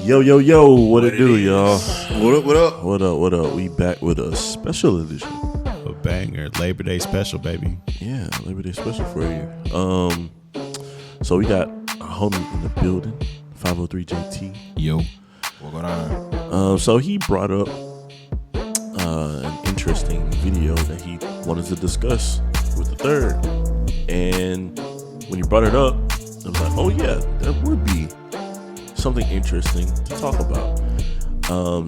Yo, what it do, y'all? What up? We back with a special edition. A banger. Labor Day special, baby. Yeah, Labor Day special for you. So we got a homie in the building, 503 JT. Yo, what going on? So he brought up an interesting video that he wanted to discuss with the third. And when he brought it up, I was like, oh yeah, that would be something interesting to talk about.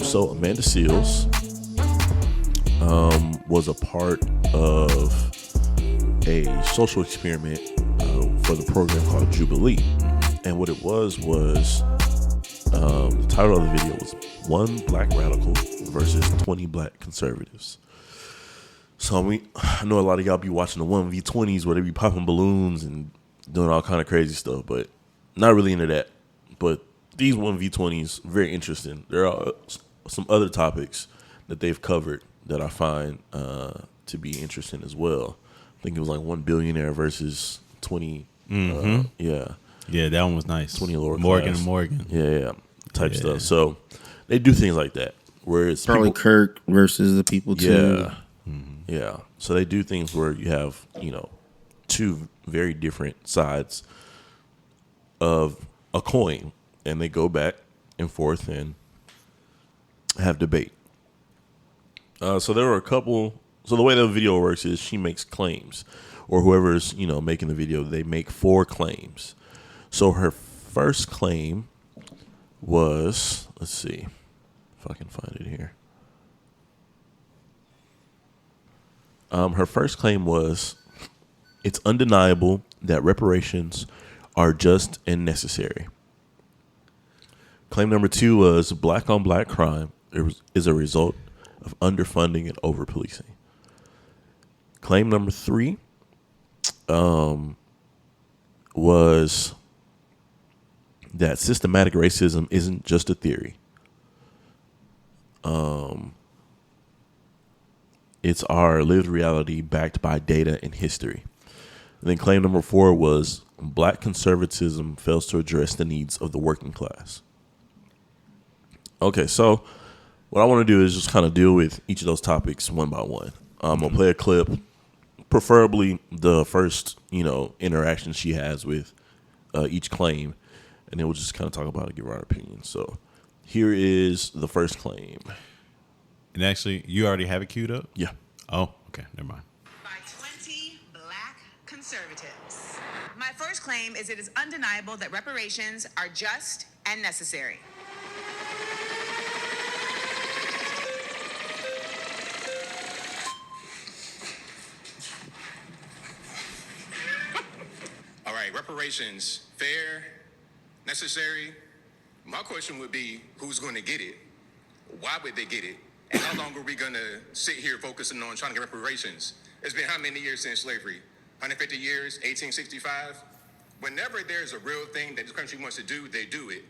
So Amanda Seales was a part of a social experiment for the program called Jubilee. And what it was the title of the video was One Black Radical versus 20 Black Conservatives. So I know a lot of y'all be watching the 1v20s where they be popping balloons and doing all kind of crazy stuff, but not really into that. But these 1v20s, very interesting. There are some other topics that they've covered that I find to be interesting as well. I think it was like one billionaire versus 20. Yeah, that one was nice. 20 lower Morgan class. and Morgan. Yeah, type stuff. So they do things like that where it's Probably people, Kirk versus the people too. yeah. So they do things where you have two very different sides of a coin, and they go back and forth and have debate. So there were a couple. So the way the video works is she makes claims, or whoever's making the video, they make 4 claims. So her first claim was, let's see if I can find it here. Her first claim was, it's undeniable that reparations are just and necessary. Claim number 2 was black on black crime is a result of underfunding and overpolicing. Claim number 3 was that systematic racism isn't just a theory. It's our lived reality backed by data and history. And then claim number 4 was black conservatism fails to address the needs of the working class. Okay, so what I want to do is just kind of deal with each of those topics one by one. I'm going to play a clip, preferably the first, interaction she has with each claim, and then we'll just kind of talk about it, give our opinion. So here is the first claim. And actually, you already have it queued up? Yeah. Oh, okay. Never mind. By 20 black conservatives. My first claim is it is undeniable that reparations are just and necessary. All right, reparations, fair, necessary. My question would be, who's going to get it? Why would they get it? And how long are we going to sit here focusing on trying to get reparations? It's been how many years since slavery? 150 years, 1865? Whenever there's a real thing that this country wants to do, they do it.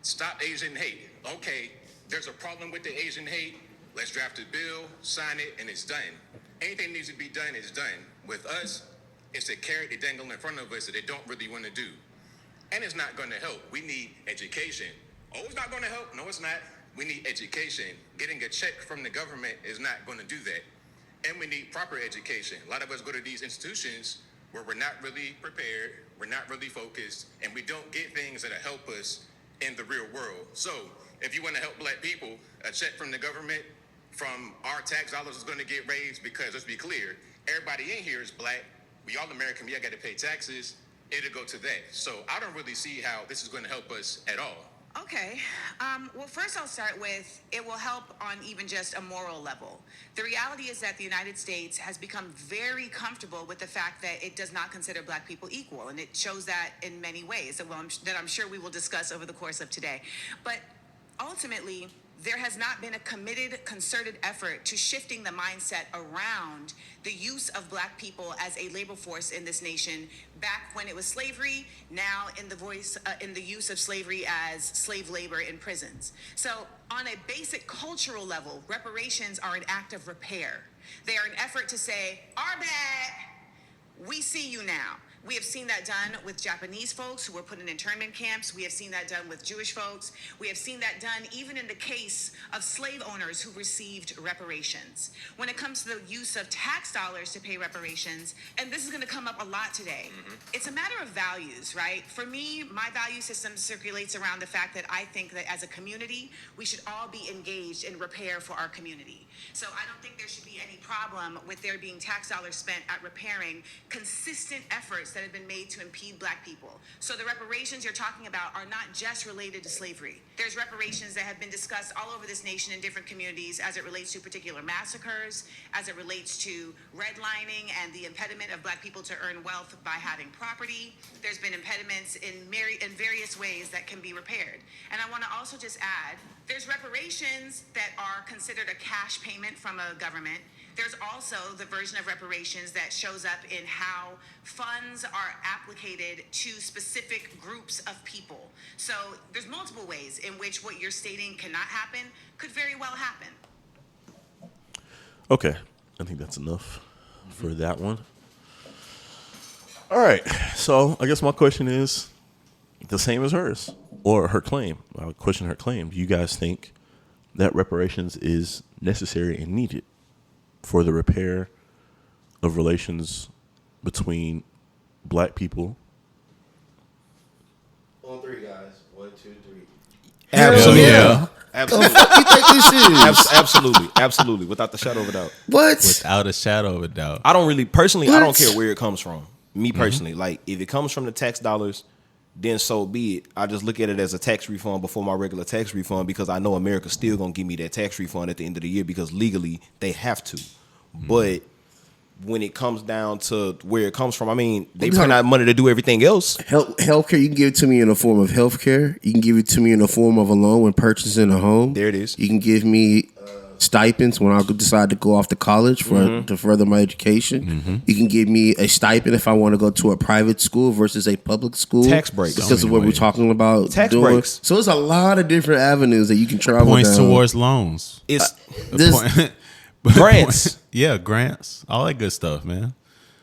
Stop Asian hate. Okay, there's a problem with the Asian hate. Let's draft a bill, sign it, and it's done. Anything that needs to be done is done. With us, it's a carrot they dangle in front of us that they don't really want to do. And it's not going to help. We need education. Oh, it's not going to help? No, it's not. We need education. Getting a check from the government is not going to do that. And we need proper education. A lot of us go to these institutions where we're not really prepared, we're not really focused, and we don't get things that help us in the real world. So if you want to help black people, a check from the government, from our tax dollars is going to get raised because, let's be clear, everybody in here is black. We all American, we all got to pay taxes. It'll go to that. So I don't really see how this is going to help us at all. Okay. Well, first I'll start with it will help on even just a moral level. The reality is that the United States has become very comfortable with the fact that it does not consider black people equal, and it shows that in many ways that I'm sure we will discuss over the course of today. But ultimately, there has not been a committed, concerted effort to shifting the mindset around the use of black people as a labor force in this nation back when it was slavery, now in the use of slavery as slave labor in prisons. So on a basic cultural level, reparations are an act of repair. They are an effort to say, our bad, we see you now. We have seen that done with Japanese folks who were put in internment camps. We have seen that done with Jewish folks. We have seen that done even in the case of slave owners who received reparations. When it comes to the use of tax dollars to pay reparations, and this is going to come up a lot today, it's a matter of values, right? For me, my value system circulates around the fact that I think that as a community, we should all be engaged in repair for our community. So I don't think there should be any problem with there being tax dollars spent at repairing consistent efforts that have been made to impede Black people. So the reparations you're talking about are not just related to slavery. There's reparations that have been discussed all over this nation in different communities as it relates to particular massacres, as it relates to redlining and the impediment of Black people to earn wealth by having property. There's been impediments in various ways that can be repaired. And I want to also just add, there's reparations that are considered a cash payment from a government. There's also the version of reparations that shows up in how funds are applicated to specific groups of people. So there's multiple ways in which what you're stating cannot happen could very well happen. Okay, I think that's enough for that one. All right, so I guess my question is the same as hers, or her claim. I'll question her claim. Do you guys think that reparations is necessary and needed for the repair of relations between Black people? On three, guys. 1, 2, 3. Absolutely. Yeah. Absolutely. What you think this is? Absolutely, without the shadow of a doubt. What? Without a shadow of a doubt. I don't really, personally, I don't What? care where it comes from. Me personally, like if it comes from the tax dollars, then so be it. I just look at it as a tax refund before my regular tax refund because I know America's still gonna give me that tax refund at the end of the year because legally they have to. But when it comes down to where it comes from, I mean, they turn out money to do everything else. Healthcare, you can give it to me in the form of healthcare. You can give it to me in the form of a loan when purchasing a home. There it is. You can give me stipends when I decide to go off to college to further my education. You can give me a stipend if I want to go to a private school versus a public school. Tax breaks. Because So of what many we're talking about. Tax doing. breaks. So there's a lot of different avenues that you can travel Points down. towards loans. It's This- grants. Yeah, grants. All that good stuff, man.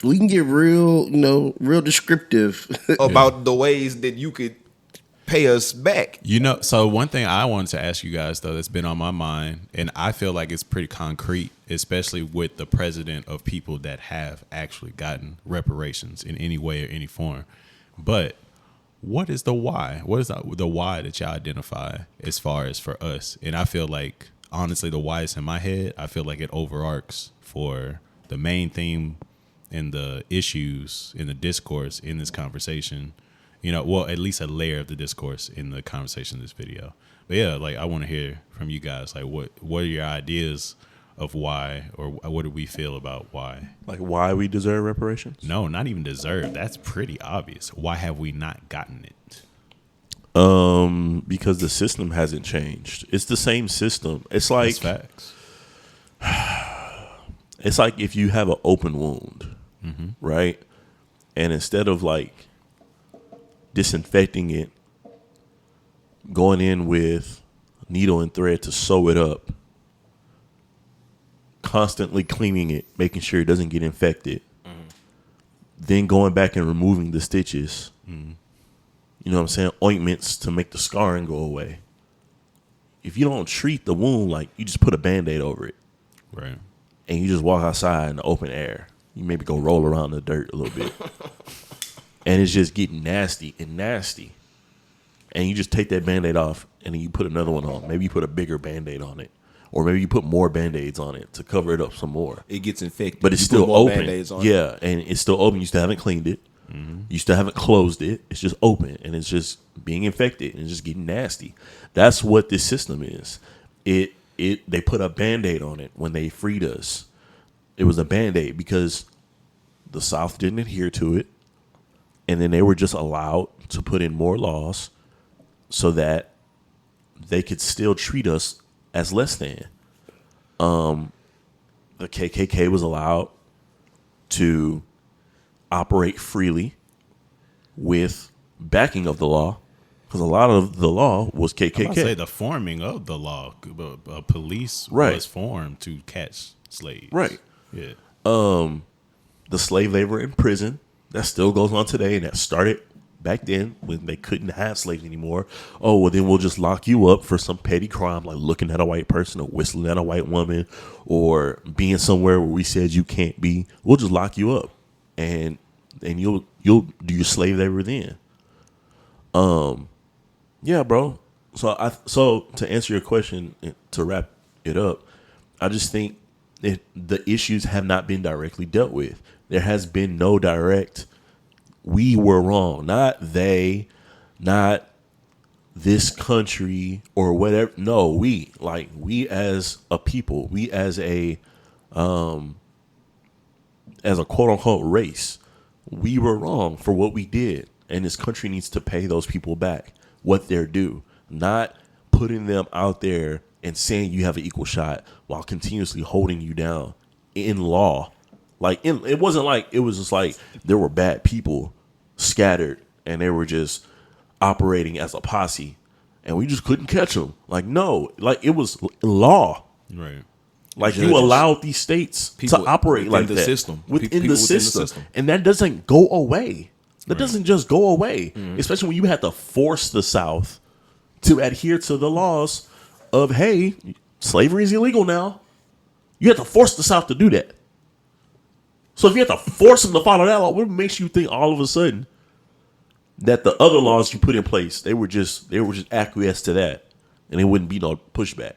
We can get real, real descriptive. about the ways that you could pay us back. So one thing I wanted to ask you guys, though, that's been on my mind, and I feel like it's pretty concrete, especially with the president of people that have actually gotten reparations in any way or any form. But what is the why? What is the why that y'all identify as far as for us? And I feel like, honestly, the why is in my head. I feel like it overarches for the main theme and the issues in the discourse in this conversation, at least a layer of the discourse in the conversation in this video. But yeah, like I want to hear from you guys, like what are your ideas of why, or what do we feel about why? Like why we deserve reparations? No, not even deserve. That's pretty obvious. Why have we not gotten it? Because the system hasn't changed. It's the same system. It's like That's facts. It's like if you have an open wound, right? And instead of like disinfecting it, going in with needle and thread to sew it up, constantly cleaning it, making sure it doesn't get infected, then going back and removing the stitches, you know what I'm saying? Ointments to make the scarring go away. If you don't treat the wound, like you just put a Band-Aid over it. Right. And you just walk outside in the open air. You maybe go roll around in the dirt a little bit. And it's just getting nasty and nasty. And you just take that Band-Aid off and then you put another one on. Maybe you put a bigger Band-Aid on it. Or maybe you put more Band-Aids on it to cover it up some more. It gets infected. But it's You put still more open. Band-Aids on it. Yeah, and it's still open. You still haven't cleaned it. You still haven't closed it. It's just open. And it's just being infected and it's just getting nasty. That's what this system is. They put a Band-Aid on it when they freed us. It was a Band-Aid because the South didn't adhere to it. And then they were just allowed to put in more laws so that they could still treat us as less than. The KKK was allowed to operate freely with backing of the law because a lot of the law was KKK. I'm about to say the forming of the law. Police Right. was formed to catch slaves. Right. Yeah. The slave labor in prison That still goes on today, and that started back then when they couldn't have slaves anymore. Oh, well, then we'll just lock you up for some petty crime like looking at a white person or whistling at a white woman or being somewhere where we said you can't be. We'll just lock you up, and you'll do your slave labor then. Yeah, bro. So to answer your question, to wrap it up, I just think the issues have not been directly dealt with. There has been no direct, we were wrong, not they, not this country or whatever. No, we as a people, we as a quote unquote race, we were wrong for what we did. And this country needs to pay those people back what they're due, not putting them out there and saying you have an equal shot while continuously holding you down in law. It wasn't like, it was just like there were bad people scattered and they were just operating as a posse and we just couldn't catch them. No, it was law. Right. You allowed these states to operate like that. Within the system. And that doesn't go away. That doesn't just go away, especially when you have to force the South to adhere to the laws of, hey, slavery is illegal now. You have to force the South to do that. So if you have to force them to follow that law, what makes you think all of a sudden that the other laws you put in place, they were just acquiesced to that, and it wouldn't be no pushback,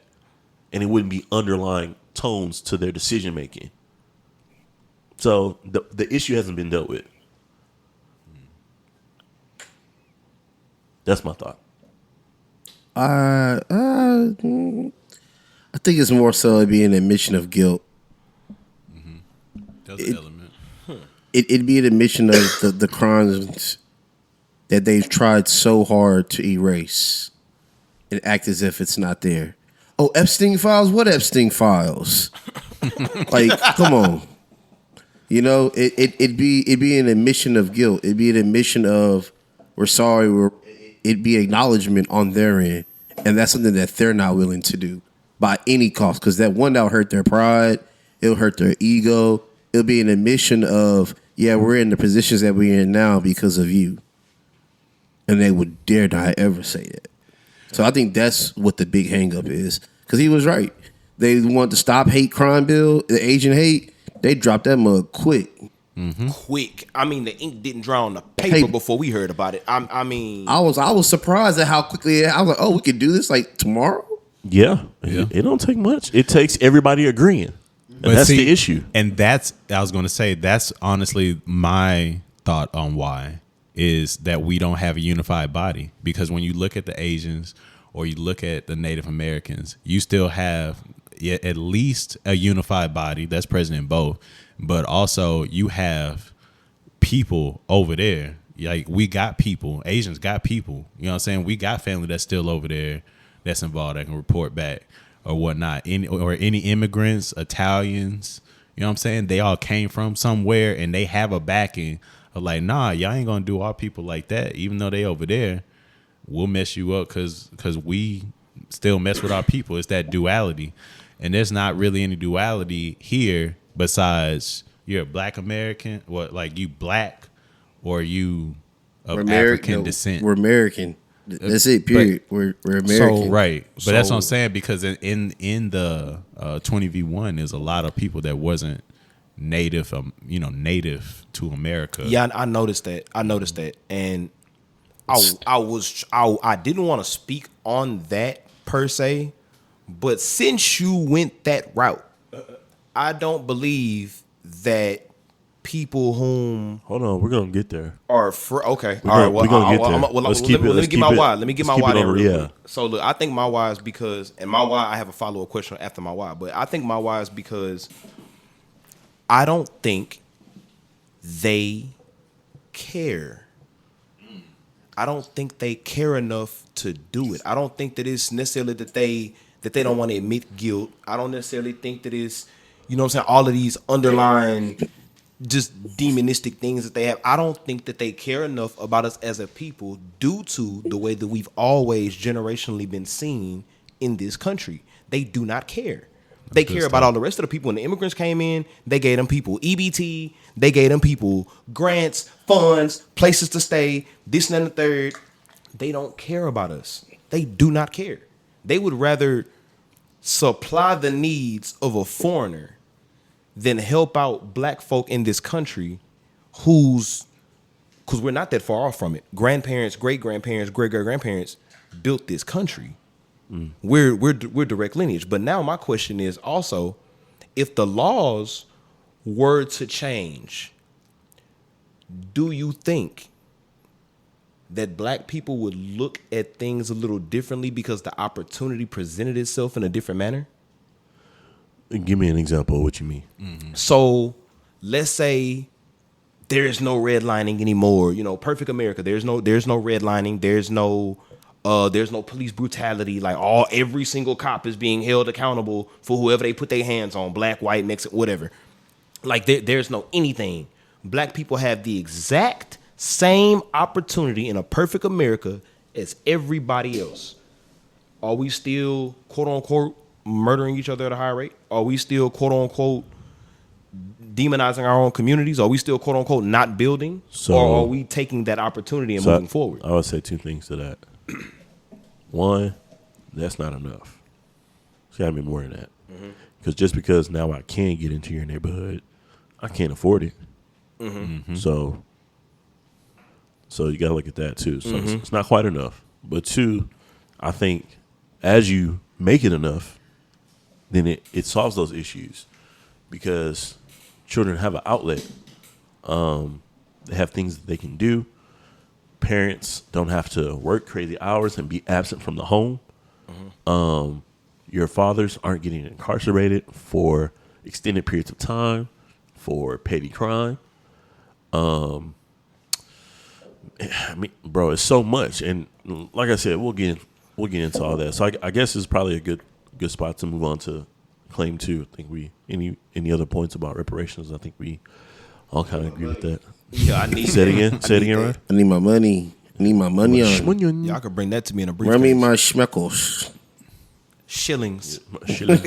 and it wouldn't be underlying tones to their decision making. So the issue hasn't been dealt with. That's my thought. I think it's more so it being an admission of guilt. That's the element. It'd be an admission of the crimes that they've tried so hard to erase and act as if it's not there. Oh, Epstein files? What Epstein files? Come on. You know, it'd be an admission of guilt. It'd be an admission of we're sorry. It'd be acknowledgement on their end, and that's something that they're not willing to do by any cost. Because that'll hurt their pride. It'll hurt their ego. It'll be an admission of, yeah, we're in the positions that we're in now because of you. And they would dare not ever say that. So I think that's what the big hang up is. Because he was right. They want to stop hate crime bill, the Asian hate. They dropped that mug quick. Mm-hmm. Quick. I mean, the ink didn't dry on the paper before we heard about it. I was surprised at how quickly. I was like, oh, we could do this tomorrow? Yeah. It don't take much. It takes everybody agreeing. And that's the issue. And I was going to say, that's honestly my thought on why, is that we don't have a unified body. Because when you look at the Asians or you look at the Native Americans, you still have at least a unified body that's present in both. But also you have people over there. We got people. Asians got people. You know what I'm saying? We got family that's still over there that's involved that can report back or whatnot. Any immigrants, Italians, you know what I'm saying? They all came from somewhere and they have a backing of nah, y'all ain't gonna do our people like that. Even though they over there, we'll mess you up because we still mess with our people. It's that duality. And there's not really any duality here besides you're a black American, you black or you of African descent. We're American. That's it, period. We're American. So, right. But that's what I'm saying, because in the 20v1, there's a lot of people that wasn't native, native to America. Yeah, I noticed that. And I didn't want to speak on that per se, but since you went that route, I don't believe that people whom hold on, we're gonna get there. Are okay. All right. Well, we're gonna get there. Let me get my why. Let me get my why there. Yeah. So look, I think my why is because, and my why, I have a follow-up question after my why, but I think my why is because I don't think they care. I don't think they care enough to do it. I don't think that it's necessarily that they don't want to admit guilt. I don't necessarily think that it's, you know what I'm saying, all of these underlying just demonistic things that they have. I don't think that they care enough about us as a people due to the way that we've always generationally been seen in this country. They do not care. They care about all the rest of the people. When the immigrants came in, they gave them people EBT. They gave them people grants, funds, places to stay, this and the third. They don't care about us. They do not care. They would rather supply the needs of a foreigner than help out black folk in this country because we're not that far off from it. Grandparents, great-grandparents, great-great-grandparents built this country. We're direct lineage. But now my question is also, if the laws were to change, do you think that black people would look at things a little differently because the opportunity presented itself in a different manner? Give me an example of what you mean. So let's say there is no redlining anymore. Perfect America. There's no redlining. There's no police brutality. Like every single cop is being held accountable for whoever they put their hands on, black, white, Mexican, whatever. Like there's no anything. Black people have the exact same opportunity in a perfect America as everybody else. Are we still, quote unquote, murdering each other at a high rate? Are we still, quote unquote, demonizing our own communities? Are we still, quote unquote, not building? Or are we taking that opportunity and moving forward? I would say two things to that. One, that's not enough. It's got to be more than that. Because just because now I can get into your neighborhood, I can't afford it. So you got to look at that too. So it's not quite enough. But two, I think as you make it enough, then it solves those issues because children have an outlet. They have things that they can do. Parents don't have to work crazy hours and be absent from the home. Your fathers aren't getting incarcerated for extended periods of time for petty crime. I mean, bro, it's so much, and like I said, we'll get into all that. So I guess it's probably a good spot to move on to claim 2. I think any other points about reparations? I think we all kind of agree with that. Yeah, I need Say it again, right? I need my money. I need my money on. Y'all can bring that to me in a brief. Run me my schmeckles. Shillings. Shillings.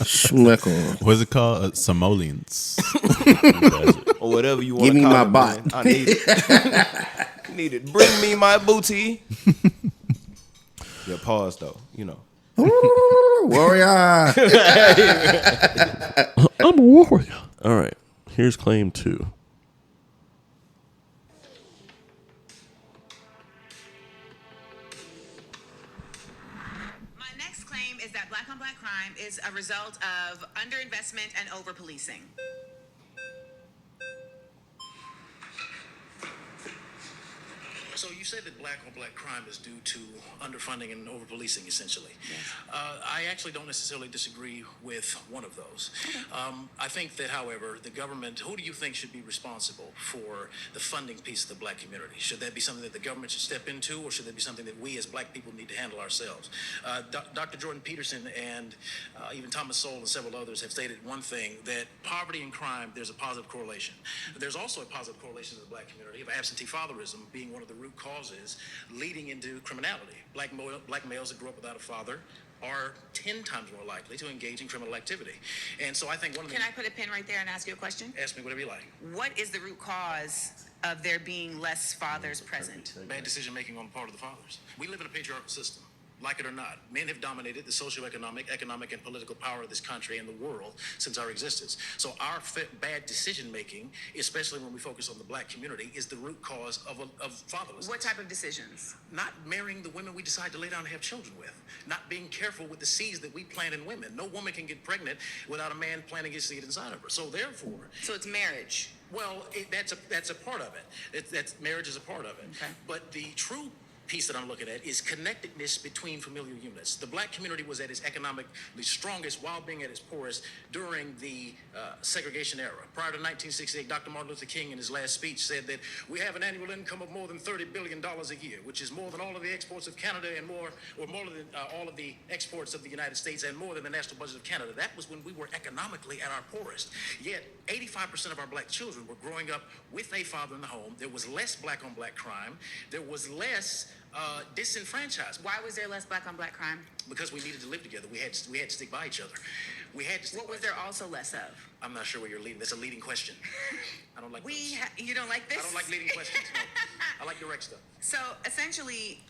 Schmeckle. What's it called? Simoleons. Or whatever you want Give to me call my it, bot. man. I need it. Need it. Bring me my booty. Yeah, pause though. Warrior. I'm a warrior. All right, here's claim 2. My next claim is that black on black crime is a result of underinvestment and overpolicing. So you say that black on black crime is due to underfunding and overpolicing, essentially. Yes. I actually don't necessarily disagree with one of those. Okay. I think that, however, the government, who do you think should be responsible for the funding piece of the black community? Should that be something that the government should step into, or should that be something that we as black people need to handle ourselves? Dr. Jordan Peterson and even Thomas Sowell and several others have stated one thing, that poverty and crime, there's a positive correlation. There's also a positive correlation in the black community of absentee fatherism being one of the root causes leading into criminality. Black males that grew up without a father are 10 times more likely to engage in criminal activity. And so I think one of the... Can I put a pin right there and ask you a question? Ask me whatever you like. What is the root cause of there being less fathers present? Bad decision making on the part of the fathers. We live in a patriarchal system. Like it or not, men have dominated the socioeconomic, economic, and political power of this country and the world since our existence. So our bad decision-making, especially when we focus on the black community, is the root cause of fatherlessness. What type of decisions? Not marrying the women we decide to lay down and have children with. Not being careful with the seeds that we plant in women. No woman can get pregnant without a man planting his seed inside of her. So therefore... So it's marriage? Well, that's a part of it. That's marriage is a part of it. Okay. But the true piece that I'm looking at is connectedness between familial units. The black community was at its economically strongest while being at its poorest during the segregation era. Prior to 1968, Dr. Martin Luther King in his last speech said that we have an annual income of more than $30 billion a year, which is more than all of the exports of Canada and more than all of the exports of the United States and more than the national budget of Canada. That was when we were economically at our poorest. Yet 85% of our black children were growing up with a father in the home. There was less black on black crime. There was less disenfranchised. Why was there less black on black crime? Because we needed to live together. We had to stick by each other. We had to stick What by was each there other. also less of? I'm not sure where you're leading. That's a leading question. I don't like those. You don't like this? I don't like leading questions. No. I like direct stuff. So essentially,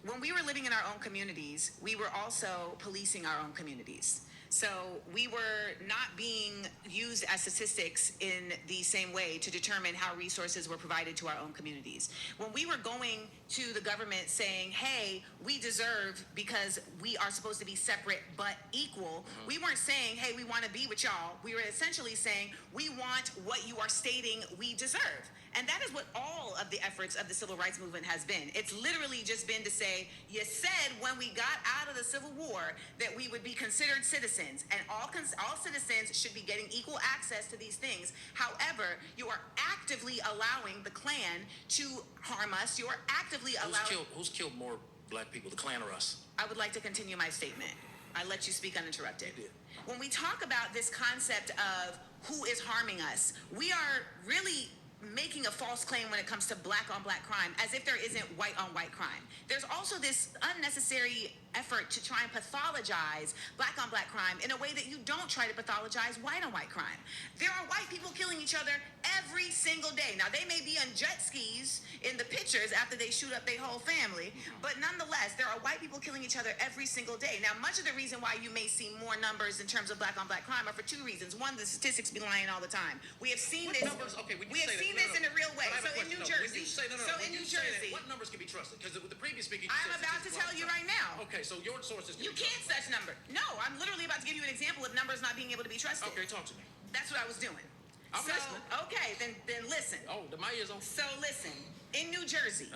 when we were living in our own communities, we were also policing our own communities. So we were not being used as statistics in the same way to determine how resources were provided to our own communities. When we were going to the government saying, hey, we deserve because we are supposed to be separate but equal, we weren't saying, hey, we want to be with y'all. We were essentially saying, we want what you are stating we deserve. And that is what all of the efforts of the civil rights movement has been. It's literally just been to say, you said when we got out of the Civil War that we would be considered citizens, and all citizens should be getting equal access to these things. However, you are actively allowing the Klan to harm us. You are actively allowing... Who's killed more black people, the Klan or us? I would like to continue my statement. I let you speak uninterrupted. You did. When we talk about this concept of who is harming us, we are really making a false claim when it comes to black on black crime, as if there isn't white on white crime. There's also this unnecessary effort to try and pathologize black on black crime in a way that you don't try to pathologize white on white crime. There are white people killing each other every single day. Now, they may be on jet skis in the pictures after they shoot up their whole family, but nonetheless, there are white people killing each other every single day. Now, much of the reason why you may see more numbers in terms of black on black crime are for two reasons. One, the statistics be lying all the time. We have seen this. We have seen this in a real way. So in New Jersey. In New Jersey. What numbers can be trusted? Because with the previous speaker, I'm about to tell you right now. Okay, so your sources. You can't such number. No, I'm literally about to give you an example of numbers not being able to be trusted. Okay, talk to me. That's what I was doing. I'm listening. Okay, then listen. Oh, my ears on. So listen, in New Jersey,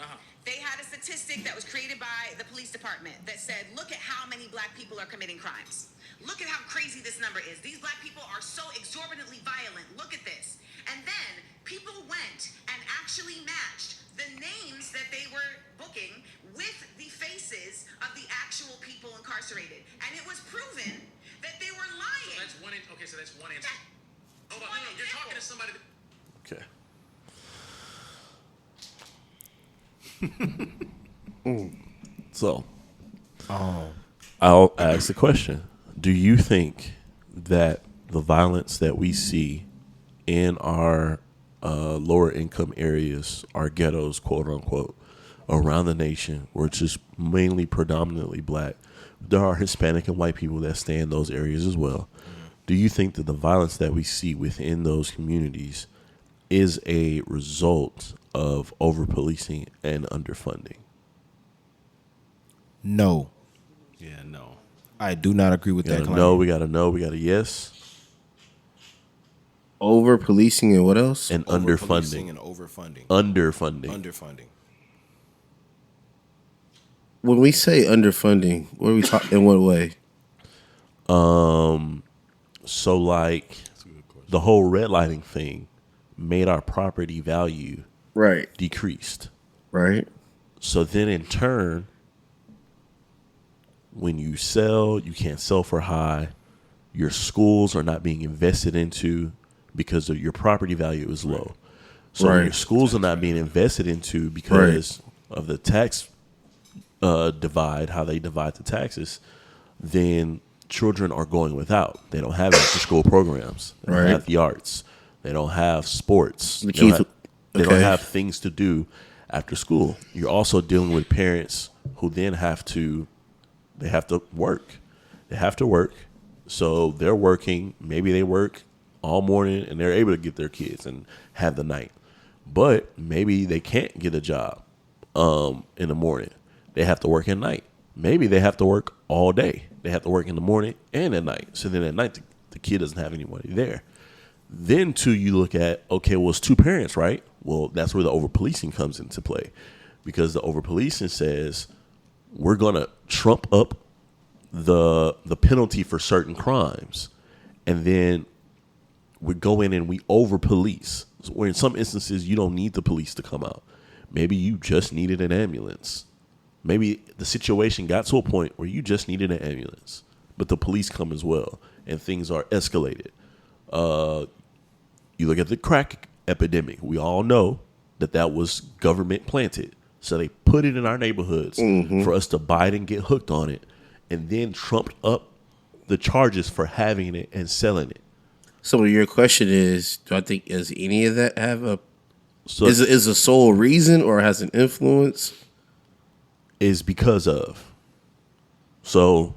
they had a statistic that was created by the police department that said, look at how many black people are committing crimes. Look at how crazy this number is. These black people are so exorbitantly violent. Look at this. And then people went and actually matched the names that they were booking with the faces of the actual people incarcerated. And it was proven that they were lying. So that's one answer. Hold on, no, you're talking to somebody. Okay. So, I'll ask the question. Do you think that the violence that we see in our lower income areas, our ghettos, quote unquote, around the nation, which is mainly predominantly black, there are Hispanic and white people that stay in those areas as well. Do you think that the violence that we see within those communities is a result of over-policing and underfunding? No. Yeah, no. I do not agree with that claim. No, we got a no, we got a yes. Over policing and what else? And Overpolicing underfunding. and overfunding. Underfunding. When we say underfunding, what are we talking? In what way? So like the whole redlining thing made our property value Right. decreased. Right. So then in turn, when you sell, you can't sell for high. Your schools are not being invested into because of your property value is low. So when your schools are not being invested into because of the tax divide, how they divide the taxes, then children are going without. They don't have after school programs. They don't have the arts. They don't have sports. They don't have things to do after school. You're also dealing with parents who then have to work. They have to work. So they're working. Maybe they work all morning and they're able to get their kids and have the night. But maybe they can't get a job in the morning. They have to work at night. Maybe they have to work all day. They have to work in the morning and at night. So then at night, the kid doesn't have anybody there. Then, too, you look at, okay, well, it's two parents, right? Well, that's where the over-policing comes into play. Because the over-policing says, we're going to trump up the penalty for certain crimes. And then we go in and we over-police. Where in some instances, you don't need the police to come out. Maybe you just needed an ambulance. Maybe the situation got to a point where you just needed an ambulance, but the police come as well, and things are escalated. You look at the crack epidemic. We all know that was government planted. So they put it in our neighborhoods for us to buy it and get hooked on it, and then trumped up the charges for having it and selling it. So your question is, do I think does any of that have a So is a sole reason or has an influence? is because of. So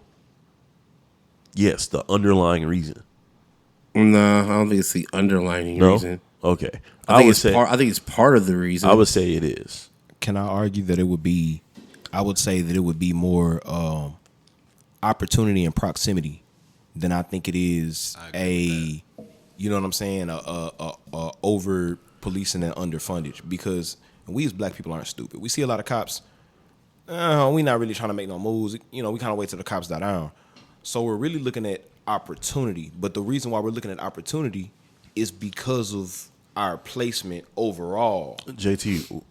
yes, the underlying reason. No, I don't think it's the underlying No? reason. Okay. I think it's part of the reason. I would say it is. Can I argue that it would be? I would say that it would be more opportunity and proximity than I think it is a. You know what I'm saying? A over policing and underfunded, because we as black people aren't stupid. We see a lot of cops. We not really trying to make no moves. You know, we kind of wait till the cops die down. So we're really looking at opportunity. But the reason why we're looking at opportunity is because of our placement overall. JT,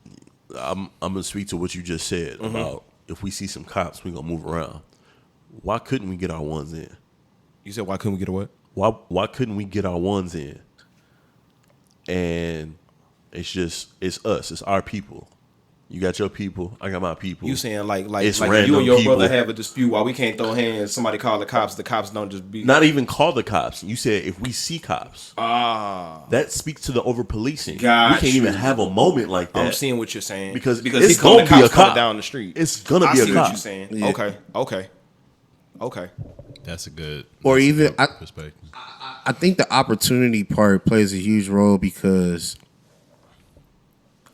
I'm gonna speak to what you just said about if we see some cops, we gonna move around. Why couldn't we get our ones in? You said, why couldn't we get a what? Why couldn't we get our ones in? And it's us. It's our people. You got your people. I got my people. You saying like It's you random and your people. brother have a dispute while we can't throw hands. Somebody call the cops don't just be. Not even call the cops. You said if we see cops. That speaks to the over policing. Got We can't you. even have a moment like that. I'm seeing what you're saying Because he it's called gonna the be cops a cop. coming down the street. It's gonna I be a see cop. what you're saying. Yeah. Okay. That's a good. Or that's a even- good perspective. I think the opportunity part plays a huge role because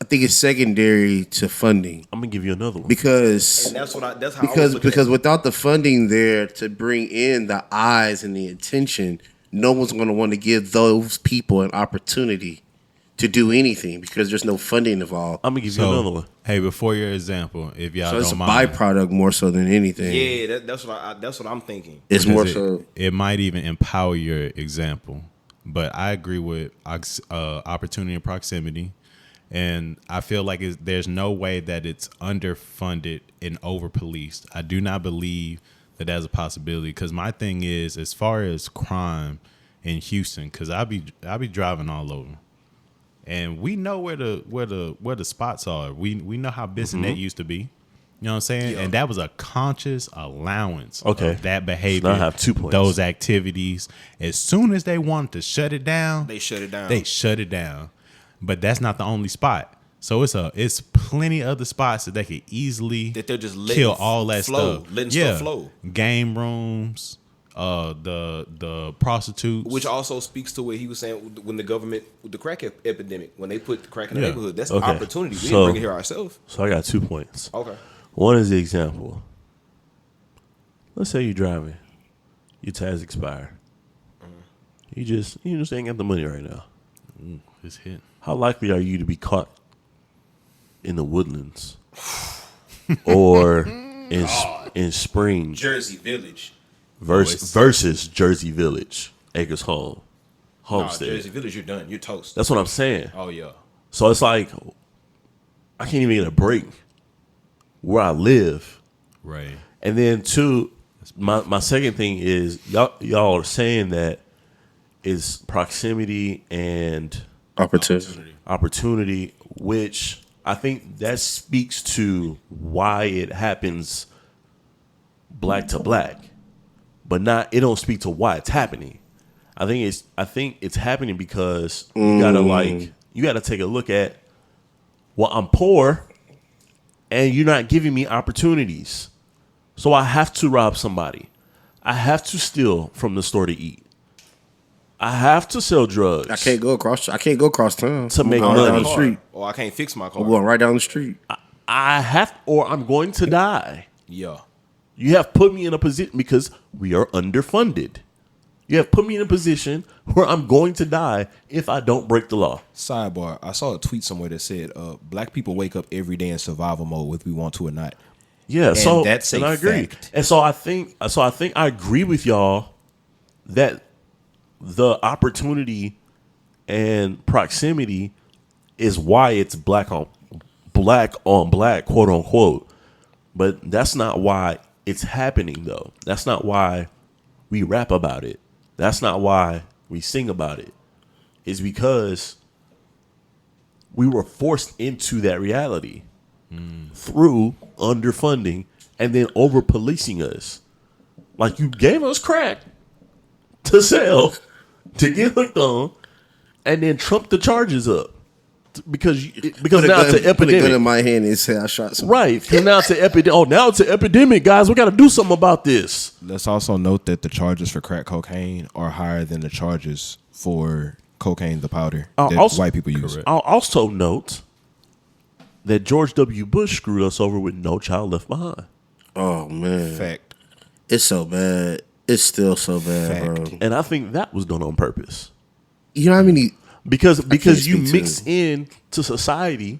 I think it's secondary to funding. I'm gonna give you another one. Because And that's how I was looking because at it. without the funding there to bring in the eyes and the attention, no one's going to want to give those people an opportunity to do anything because there's no funding involved. I'm gonna give you another one. Hey, before your example, if y'all So it's a don't mind, byproduct more so than anything. Yeah, that's what I'm thinking. It's because more it, so. it might even empower your example. But I agree with opportunity and proximity, and I feel like there's no way that it's underfunded and overpoliced. I do not believe that that's a possibility, because my thing is, as far as crime in Houston, because I be driving all over, and we know where the spots are. We know how Bissonnette used to be. You know what I'm saying? Yeah. And that was a conscious allowance Okay. of that behavior, So now I have 2 points. those activities. As soon as they wanted to shut it down, They shut it down. they shut it down. But that's not the only spot. So it's plenty other spots that they could easily That they're just letting kill all that flow, stuff. letting stuff flow. Game rooms, the prostitutes. Which also speaks to what he was saying when the government, with the crack epidemic, when they put the crack in the Yeah. neighborhood. That's Okay. opportunity. We So- didn't bring it here ourselves. So I got 2 points. Okay. One is the example. Let's say you're driving, your tires expire. You just ain't got the money right now. It's hit. How likely are you to be caught in the woodlands or in Spring Jersey Village. versus Jersey Village, Acres Home, Nah, Homestead? Jersey Village, you're done. You're toast. That's what I'm saying. Oh yeah. So it's like I can't even get a break where I live. Right. And then two, my second thing is y'all are saying that is proximity and opportunity, which I think that speaks to why it happens black to black, but it don't speak to why it's happening. I think it's happening because you gotta take a look at, well, I'm poor and you're not giving me opportunities. So I have to rob somebody. I have to steal from the store to eat. I have to sell drugs. I can't go across town To I'm make going money. down the street. Or I can't fix my car. I'm going right down the street. I have, or I'm going to die. Yeah. You have put me in a position because we are underfunded. You have put me in a position where I'm going to die if I don't break the law. Sidebar. I saw a tweet somewhere that said, "Black people wake up every day in survival mode, whether we want to or not." Yeah, so that's a I agree. fact. And so I think I agree with y'all that the opportunity and proximity is why it's black on black, quote unquote. But that's not why it's happening, though. That's not why we rap about it. That's not why we sing about it. It's because we were forced into that reality. through underfunding and then over policing us. Like, you gave us crack to sell, to get hooked on, and then trump the charges up because now it's an Put a gun in epidemic. my hand and say I shot someone. Right, because now it's an epidemic. Oh, now it's an epidemic, guys. We got to do something about this. Let's also note that the charges for crack cocaine are higher than the charges for cocaine, the powder that white people use. I'll also note that George W. Bush screwed us over with No Child Left Behind. Oh man, Fact. it's so bad. It's still so bad, Fact. bro. And I think that was done on purpose. You know how many? Because you speak to mix in to society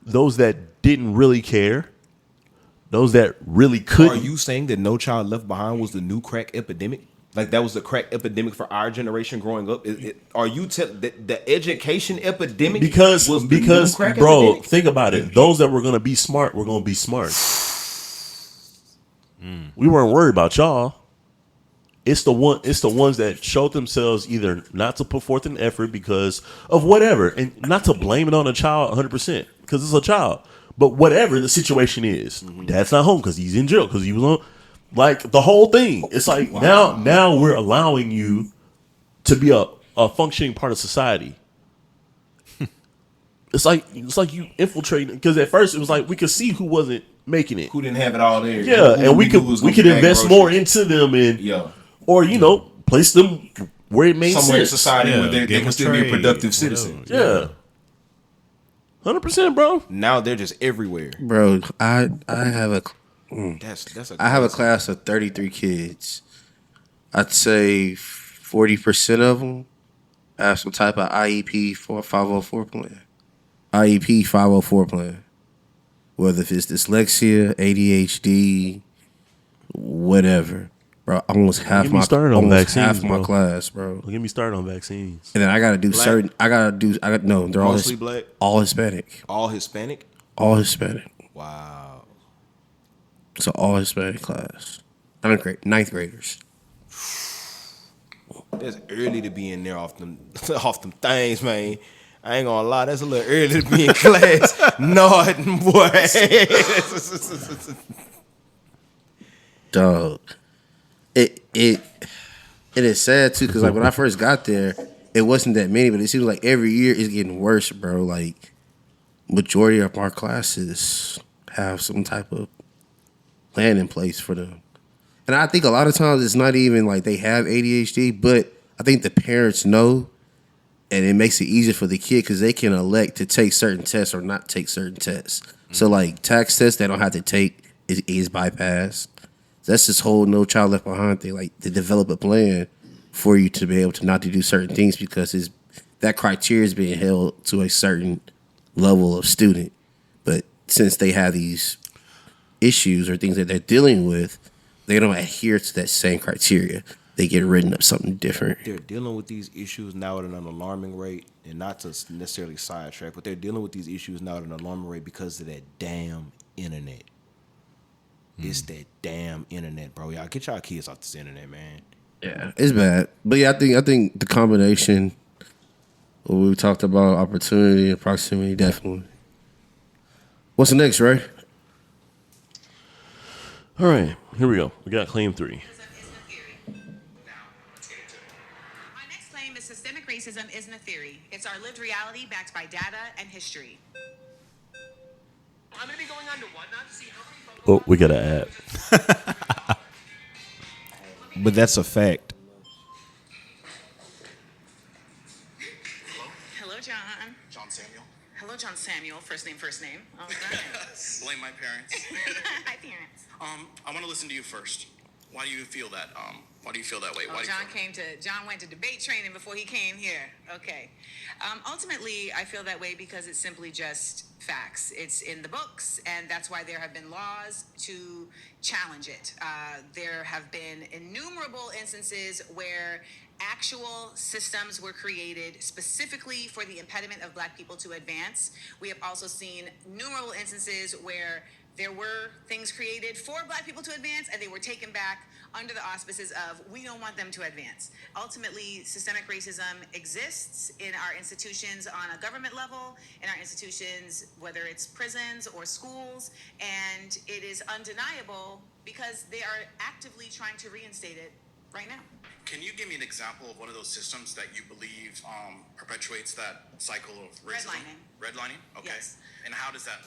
those that didn't really care, those that really couldn't. Are you saying that No Child Left Behind was the new crack epidemic? Like that was the crack epidemic for our generation growing up? Are you telling that the education epidemic because was the new crack bro, epidemic? think about it. Those that were gonna be smart were gonna be smart. We weren't worried about y'all. It's the ones that showed themselves either not to put forth an effort because of whatever, and not to blame it on a child 100% because it's a child. But whatever the situation is, dad's not home because he's in jail because he was on, like, the whole thing. It's like now we're allowing you to be a functioning part of society. It's like you infiltrating, because at first it was like we could see who wasn't making it. Who didn't have it all there? Yeah, and we could invest more into them and or place them where it made somewhere in sense. society where they give can a still be a trade, productive whatever. citizen. Yeah, 100%, bro. Now they're just everywhere. Bro, I have a That's a I have a class of 33 kids. I'd say 40% of them have some type of IEP 504 plan. IEP 504 plan. Whether if it's dyslexia, ADHD, whatever. Bro, almost half Get me my started on vaccines, my bro. class, bro. Don't get me started on vaccines. And then I gotta do Black? no, they're Mostly black? all Hispanic. All Hispanic? All Hispanic. Wow. It's an all Hispanic class. Ninth graders. That's early to be in there off them things, man. I ain't gonna lie, that's a little early to be in class. Nothing, boy. Dog. It is sad too, because like when I first got there, it wasn't that many, but it seems like every year it's getting worse, bro. Like majority of our classes have some type of plan in place for them. And I think a lot of times it's not even like they have ADHD, but I think the parents know, and it makes it easier for the kid because they can elect to take certain tests or not take certain tests. So like tax tests they don't have to take is bypassed. That's this whole No Child Left Behind thing, like to develop a plan for you to be able to not to do certain things because that criteria is being held to a certain level of student. But since they have these issues or things that they're dealing with, they don't adhere to that same criteria. They get written up something different. They're dealing with these issues now at an alarming rate, and not to necessarily sidetrack, but they're dealing with these issues now at an alarming rate because of that damn internet. It's that damn internet, bro. Y'all get y'all kids off this internet, man. Yeah, it's bad. But yeah, I think the combination, what we talked about, opportunity and proximity, definitely. What's the next, Ray? All right, here we go. We got claim 3. My next claim is systemic racism isn't a theory. It's our lived reality backed by data and history. I'm going to be going on to Whatnot to see how many photos. Oh, we got an ad. But that's a fact. Hello, John. John Samuel. Hello, John Samuel. First name. Oh, nice. Blame my parents. Hi, parents. I want to listen to you first. Why do you feel that? Why do you feel that way? Oh, John went to debate training before he came here. Okay. Ultimately, I feel that way because it's simply just facts. It's in the books, and that's why there have been laws to challenge it. There have been innumerable instances where actual systems were created specifically for the impediment of Black people to advance. We have also seen innumerable instances where There were things created for black people to advance, and they were taken back under the auspices of, we don't want them to advance. Ultimately, systemic racism exists in our institutions on a government level, in our institutions, whether it's prisons or schools, and it is undeniable because they are actively trying to reinstate it right now. Can you give me an example of one of those systems that you believe perpetuates that cycle of racism? Redlining? Okay. Yes. And how does that,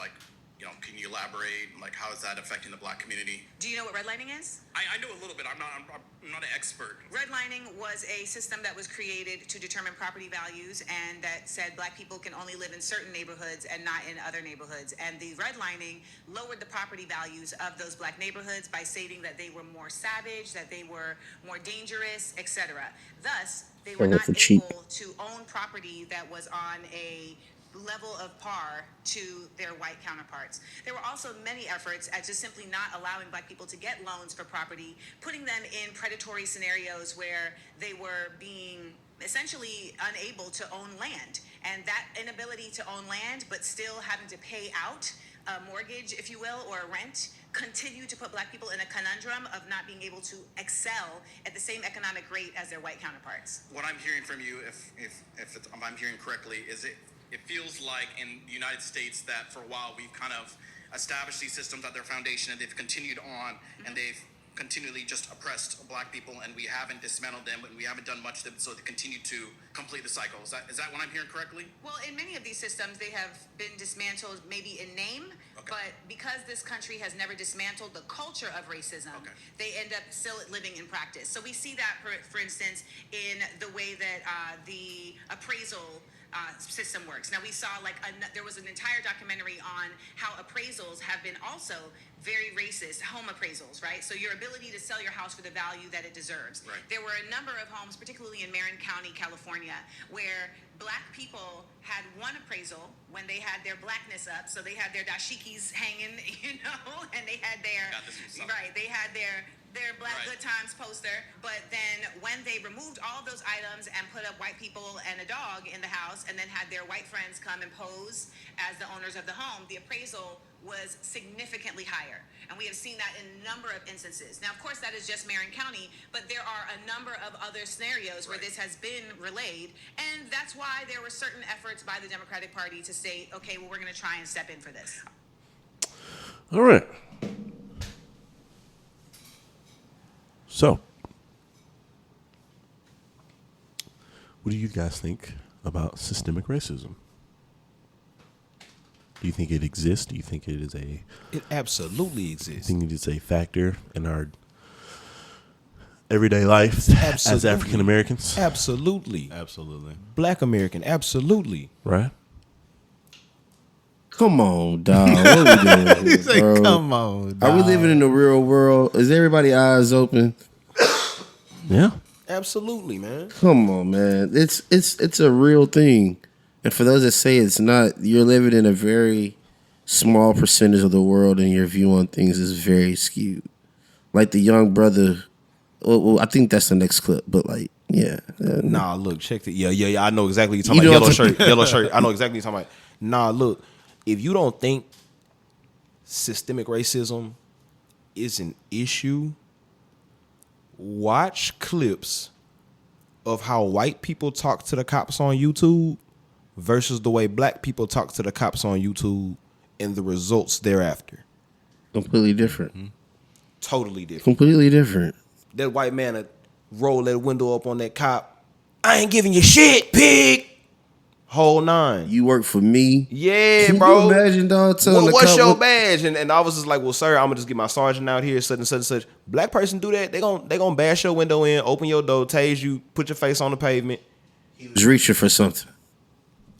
can you elaborate? Like, how is that affecting the black community? Do you know what redlining is? I know a little bit. I'm not an expert. Redlining was a system that was created to determine property values, and that said black people can only live in certain neighborhoods and not in other neighborhoods. And the redlining lowered the property values of those black neighborhoods by stating that they were more savage, that they were more dangerous, etc. Thus, they were not able to own property that was on a level of par to their white counterparts. There were also many efforts at just simply not allowing black people to get loans for property, putting them in predatory scenarios where they were being essentially unable to own land. And that inability to own land, but still having to pay out a mortgage, if you will, or a rent, continue to put black people in a conundrum of not being able to excel at the same economic rate as their white counterparts. What I'm hearing from you, if I'm hearing correctly, is it feels like in the United States that for a while we've kind of established these systems at their foundation, and they've continued on, and they've continually just oppressed black people, and we haven't dismantled them, and we haven't done much to them, so they continue to complete the cycle. Is that what I'm hearing correctly? Well, in many of these systems, they have been dismantled maybe in name, but because this country has never dismantled the culture of racism, they end up still living in practice. So we see that, for instance, in the way that the appraisal system works. Now we saw there was an entire documentary on how appraisals have been also very racist, home appraisals, right? So your ability to sell your house for the value that it deserves. Right. There were a number of homes, particularly in Marin County, California, where black people had one appraisal when they had their blackness up, so they had their dashikis hanging, and they had their Black Good Times poster, but then when they removed all of those items and put up white people and a dog in the house, and then had their white friends come and pose as the owners of the home, the appraisal was significantly higher. And we have seen that in a number of instances. Now, of course, that is just Marin County, but there are a number of other scenarios where this has been relayed, and that's why there were certain efforts by the Democratic Party to say, okay, well, we're going to try and step in for this. All right. So, what do you guys think about systemic racism? Do you think it exists? Do you think it is It absolutely exists. Do you think it is a factor in our everyday life as African Americans? Absolutely. Absolutely. Black American, absolutely. Right? Come on, dog. What are we doing here, bro? Come on, dog. Are we living in the real world? Is everybody eyes open? Yeah. Absolutely, man. Come on, man. It's a real thing. And for those that say it's not, you're living in a very small percentage of the world, and your view on things is very skewed. Like the young brother. Well, I think that's the next clip, but yeah. Nah, look, check it. Yeah. I know exactly what you're talking about. Yellow shirt. I know exactly what you're talking about. Nah, look, if you don't think systemic racism is an issue, watch clips of how white people talk to the cops on YouTube versus the way black people talk to the cops on YouTube and the results thereafter. Completely different. Mm-hmm. Totally different. Completely different. That white man would roll that window up on that cop. I ain't giving you shit, pig. Whole nine. You work for me. Yeah, Can bro. you imagine, dog, telling the what's cop your badge? And I was just like, well, sir, I'm gonna just get my sergeant out here, such and such and such. Black person do that, they gonna bash your window in, open your door, tase you, put your face on the pavement. He was reaching for something.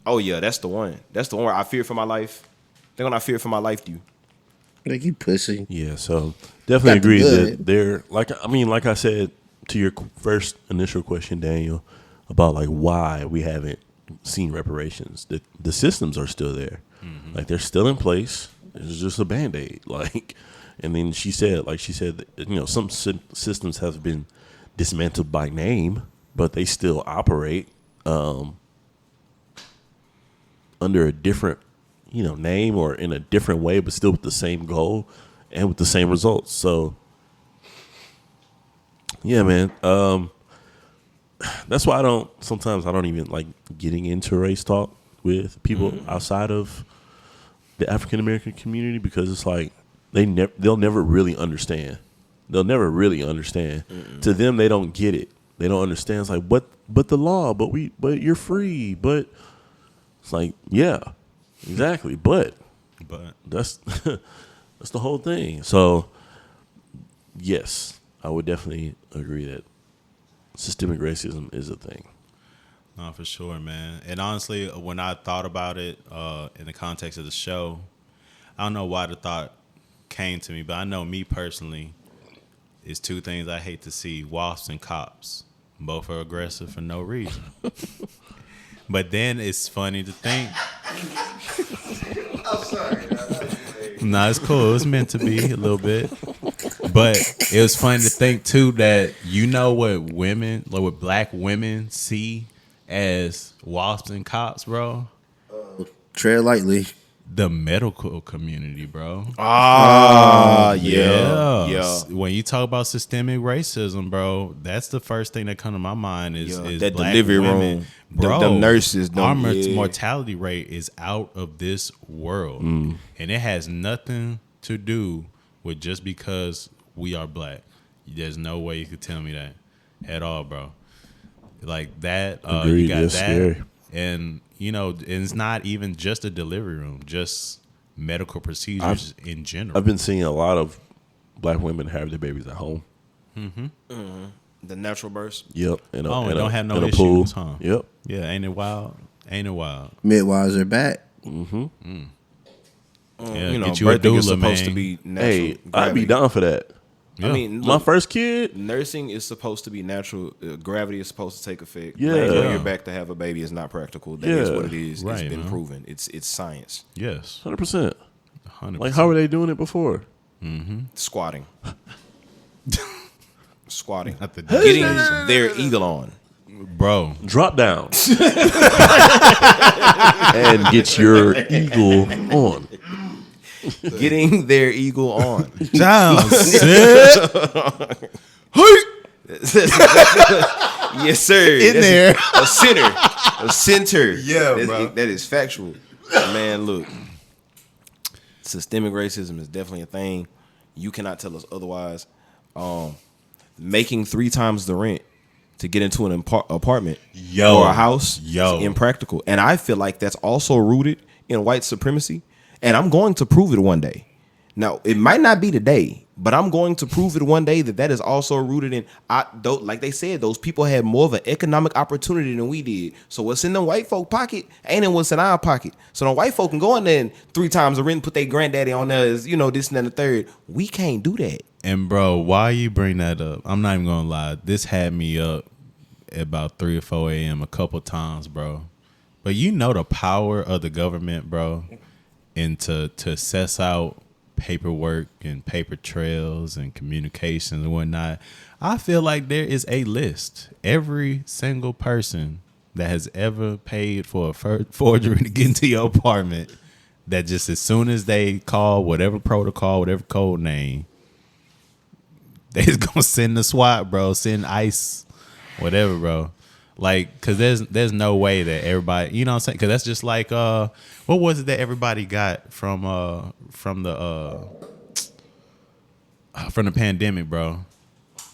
Oh yeah, that's the one. That's the one where I fear for my life. They're gonna fear for my life, dude. Like, you pussy. Yeah, so definitely agree that they're like I said to your first initial question, Daniel, about why we haven't seen reparations. The systems are still there. Mm-hmm. They're still in place. It's just a Band-Aid. And then she said that, some systems have been dismantled by name, but they still operate under a different name or in a different way, but still with the same goal and with the same results. So, yeah, man. That's why sometimes I don't even like getting into race talk with people outside of the African American community, because it's like they'll never really understand. They'll never really understand. To them, they don't get it. They don't understand. It's like, but the law, but you're free, but it's like, yeah, exactly. But that's that's the whole thing. So yes, I would definitely agree that systemic racism is a thing. No, for sure, man. And honestly, when I thought about it in the context of the show, I don't know why the thought came to me, but I know me personally, it's two things I hate to see: WASPs and cops. Both are aggressive for no reason. But then it's funny to think. I'm sorry. Nah, it's cool. It was meant to be a little bit. But it was funny to think too that what black women see as WASPs and cops, bro. Tread lightly. The medical community, bro. Yeah. When you talk about systemic racism, bro, that's the first thing that comes to my mind is that black delivery women. room. Bro, them nurses. Our mortality rate is out of this world. And it has nothing to do with just because we are black. There's no way you could tell me that at all, bro. Like that, Agreed. you got That's that. scary. And, it's not even just a delivery room, just medical procedures in general. I've been seeing a lot of black women have their babies at home. The natural births. Yep. and don't have no in a issues, pool. huh? Yep. Yeah, ain't it wild? Midwives are back. Yeah, Birthing get you a is doula, supposed man. to be natural. Hey, I'd gravity. be down for that. Yeah. I mean, My look, first kid. nursing is supposed to be natural. Gravity is supposed to take effect. Yeah. Laying on your back to have a baby is not practical. That is Yeah. what it is. Right, It's been man. proven. It's science. Yes, 100%. 100%. Like, how were they doing it before? Squatting. Squatting. At the Getting their eagle on. bro. Drop down and get your eagle on. Getting their eagle on. Down, sit. Yes, sir. In there. A center. A center. Yeah, bro. That is factual. Man, look. Systemic racism is definitely a thing. You cannot tell us otherwise. Making 3 times the rent to get into an apartment or a house is impractical. And I feel like that's also rooted in white supremacy. And I'm going to prove it one day. Now, it might not be today, but I'm going to prove it one day that is also rooted in, like they said, those people had more of an economic opportunity than we did. So what's in the white folk pocket ain't in what's in our pocket. So the white folk can go in there and 3 times the rent, put their granddaddy on there as, this and then the third. We can't do that. And bro, why you bring that up? I'm not even gonna lie. This had me up at about 3 or 4 a.m. a couple times, bro. But the power of the government, bro, and to assess out paperwork and paper trails and communications and whatnot. I feel like there is a list. Every single person that has ever paid for a forgery to get into your apartment, that just as soon as they call whatever protocol, whatever code name, they just gonna send the SWAT, bro, send ICE, whatever, bro. Like, cause there's no way that everybody, you know what I'm saying? Cause that's just like, what was it that everybody got from the pandemic, bro?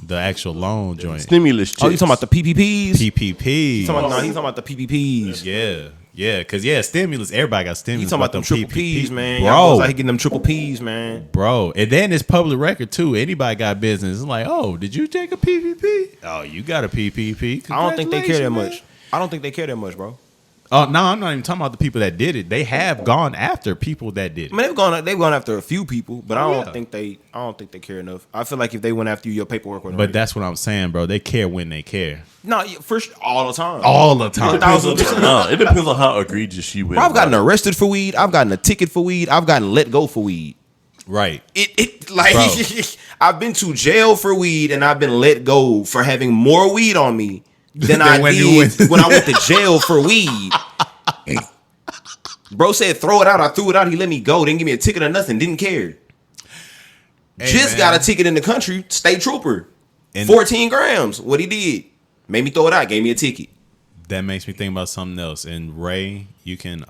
The actual loan joint. Stimulus checks. Oh, you talking about the PPPs? PPP. He's talking about the PPPs. Yeah, cause stimulus. Everybody got stimulus. You talking about them triple PPP, Ps, man. bro. Y'all was out here getting them triple Ps, man. Bro, and then it's public record too. Anybody got business? It's like, oh, did you take a PPP? Oh, you got a PPP. I don't think they care that Congratulations, much. I don't think they care that much, bro. Oh no, I'm not even talking about the people that did it. They have gone after people that did it. I mean, they've gone after a few people, but I don't yeah. think they care enough. I feel like if they went after you, your paperwork would. But that's what I'm saying, bro. They care when they care. No, first all the time. All the time. 1,000%. No, it depends on how egregious you went. Bro, I've gotten arrested for weed. I've gotten a ticket for weed. I've gotten let go for weed. Right. It like Bro. I've been to jail for weed and I've been let go for having more weed on me than I when did you went- when I went to jail for weed. Bro said throw it out. I threw it out. He let me go. Didn't give me a ticket or nothing. Didn't care. Hey, Just man. got a ticket in the country. State trooper. And 14 grams. What he did. Made me throw it out. Gave me a ticket. that makes me think about something else. And Ray, you can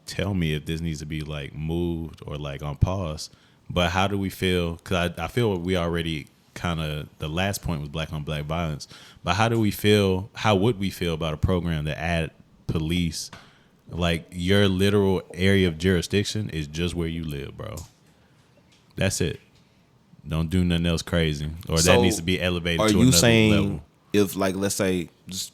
tell me if this needs to be like moved or like on pause. But how do we feel? Because I feel we already kind of, the last point was black on black violence. But how do we feel? How would we feel about a program that add police? Like your literal area of jurisdiction is just where you live, bro. That's it. Don't do nothing else crazy, or So, that needs to be elevated Are to you another saying level. if, like, let's say, just,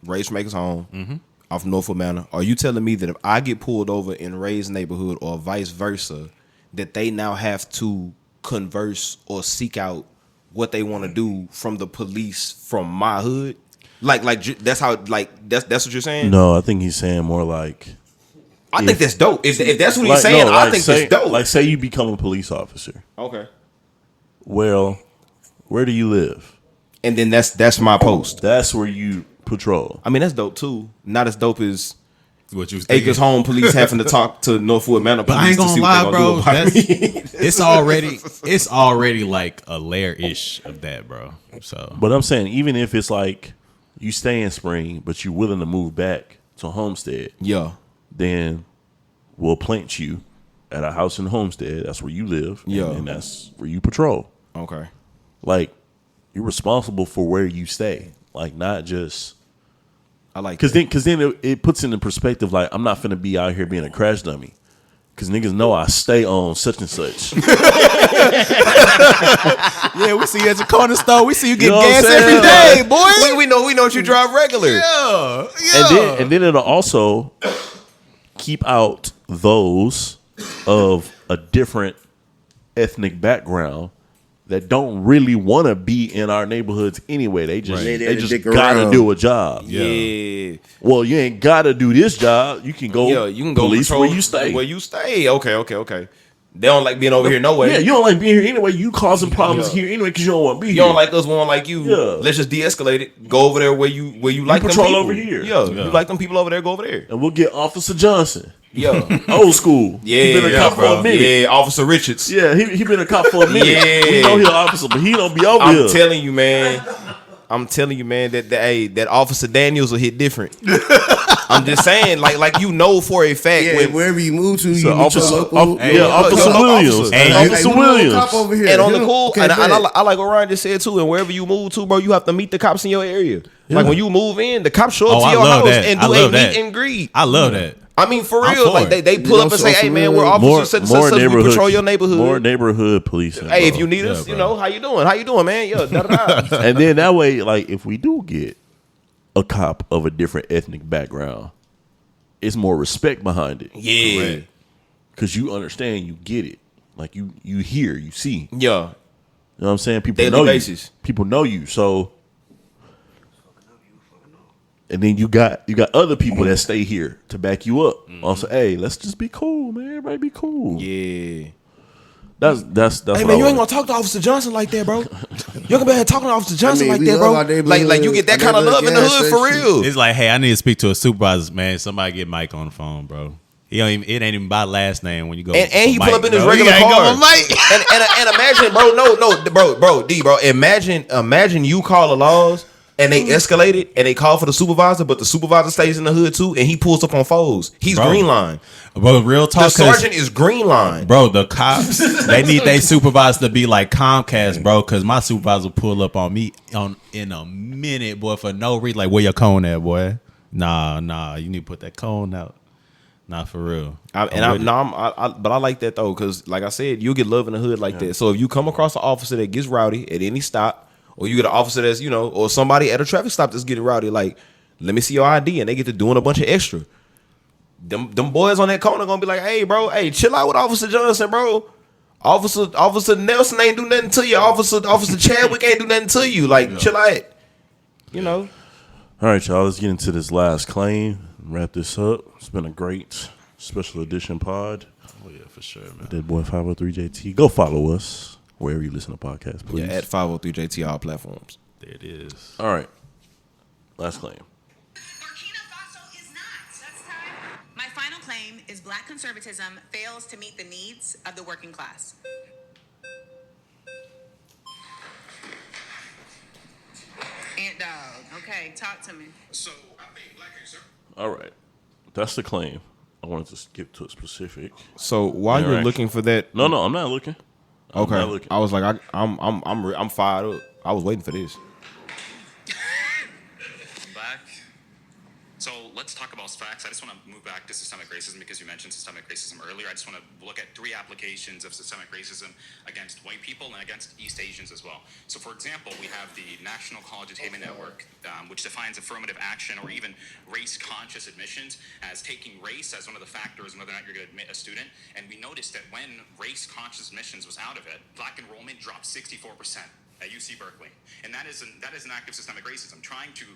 Ray's from Acres Home off Norfolk Manor, are you telling me that if I get pulled over in Ray's neighborhood or vice versa, that they now have to converse or seek out what they want to do from the police from my hood? Like that's how, like, that's what you're saying? No, I think he's saying more like. I think that's dope. If that's what he's Like, saying, no, I like, think say, that's dope. Like, say you become a police officer. Okay. Well, where do you live? And then that's my post. That's where you patrol. I mean, that's dope too. Not as dope as What you was thinking? Acres Home police having to talk to Northwood Manor But police I ain't to see gonna what lie, they gonna bro. do about me. It's already like a layer ish of that, bro. So, But I'm saying, even if it's like you stay in Spring, but you're willing to move back to Homestead, Yeah. then we'll plant you at a house in Homestead. That's where you live. Yeah. And that's where you patrol. Okay. Like, you're responsible for where you stay. Like, not just. I like Because then it puts into perspective, like, I'm not finna be out here being a crash dummy. Because niggas know I stay on such and such. yeah, we see you at the corner store. We see you get gas every day, boy. We know what you drive regular. Yeah. And then it'll also keep out those of a different ethnic background that don't really want to be in our neighborhoods anyway. They just Right. they They just dick gotta around. do a job. Yeah. Well, you ain't gotta do this job. You can go. Yeah, you can go police patrol where you stay. Where you stay. Okay. They don't like being over here no way. Yeah, you don't like being here anyway. You causing problems Yeah. here anyway because you don't want to be You here. don't like us, we don't like you. Yeah. Let's just de-escalate it. Go over there where you like them patrol people. over here. Yeah, Yeah. you like them people over there, go over there. And we'll get Officer Johnson. Yeah. Old school. Yeah, he been a cop for a minute. Yeah, Officer Richards. Yeah, he been a cop for a minute. Yeah. We know he an officer, but he don't be over here. I'm telling you, man. that Officer Daniels will hit different. I'm just saying, like you know for a fact Yeah, when wherever you move to, you So meet your Officer, local. Officer yo, Williams. officer. And Officer we know a Williams. cop over here. and on You the know, cool, okay, and bet. I like what Ryan just said too. And wherever you move to, bro, you have to meet the cops in your area. Like when you move in, the cops show up Oh, to I your love house that. and I do a love meet that. and greet. I love that. I mean, for I'm real, for like it. they pull up and say, "Hey, man, we're officers such and such. We patrol your neighborhood. More neighborhood policing. Hey, if bro. you need us, you know, how you doing? How you doing, man? Yeah, da-da-da. And then that way, like, if we do get a cop of a different ethnic background, it's more respect behind it. Yeah, Correct. Because you understand, you get it. Like, you hear, you see. You yeah. know what I'm saying? People Daily know basis. you. People know you. So, and then you got other people that stay here to back you up. Also, hey, let's just be cool, man. Everybody be cool. Yeah. That's Hey what man, I you ain't want. gonna talk to Officer Johnson like that, bro. You ain't gonna be here talking to Officer Johnson I mean, like we that, love bro. our neighborhood, Like you get that kind of love in the gas hood for station. real. It's like, hey, I need to speak to a supervisor, man. Somebody get Mike on the phone, bro. It ain't even by last name when you go. And he for pull Mike, up in his bro. regular He ain't car. going Mike. and imagine, bro, D, bro. Imagine you call the laws and they escalate it and they call for the supervisor, but the supervisor stays in the hood too, and he pulls up on foes. He's Bro. green line. Bro, real The talk. 'cause- sergeant is green line. Bro, the cops, they need their supervisor to be like Comcast, bro, because my supervisor pull up on me in a minute, boy, for no reason. Like, where your cone at, boy? Nah, you need to put that cone out. Not for real. But I like that though, because like I said, you'll get love in the hood like that. So if you come across an officer that gets rowdy at any stop, or you get an officer that's, you know, or somebody at a traffic stop that's getting rowdy, like, let me see your ID, and they get to doing a bunch of extra. Them boys on that corner gonna be like, hey, bro, hey, chill out with Officer Johnson, bro. Officer Nelson ain't do nothing to you. Officer Chadwick ain't do nothing to you. Like, chill out. You know. All right, y'all. Let's get into this last claim. Wrap this up. It's been a great special edition pod. Oh, yeah, for sure, man. Dead Boy 503JT. Go follow us wherever you listen to podcasts, please. Yeah, at 503JT all platforms. There it is. All right. Last claim. Burkina Faso is not. That's time. My final is Black conservatism fails to meet the needs of the working class. Ant dog. Okay, talk to me. So I think black conservatives. All right, that's the claim. I wanted to skip to a specific. So while you're Interaction. looking for that, No, I'm not looking. I'm okay, not looking. I was like, I'm fired up. I was waiting for this. Back. So let's talk about facts. I just want to move back to systemic racism because you mentioned systemic racism earlier. I just want to look at 3 applications of systemic racism against white people and against East Asians as well. So for example, we have the National College Attainment Network, which defines affirmative action or even race-conscious admissions as taking race as one of the factors in whether or not you're going to admit a student. And we noticed that when race-conscious admissions was out of it, black enrollment dropped 64% at UC Berkeley. And that is an act of systemic racism. Trying to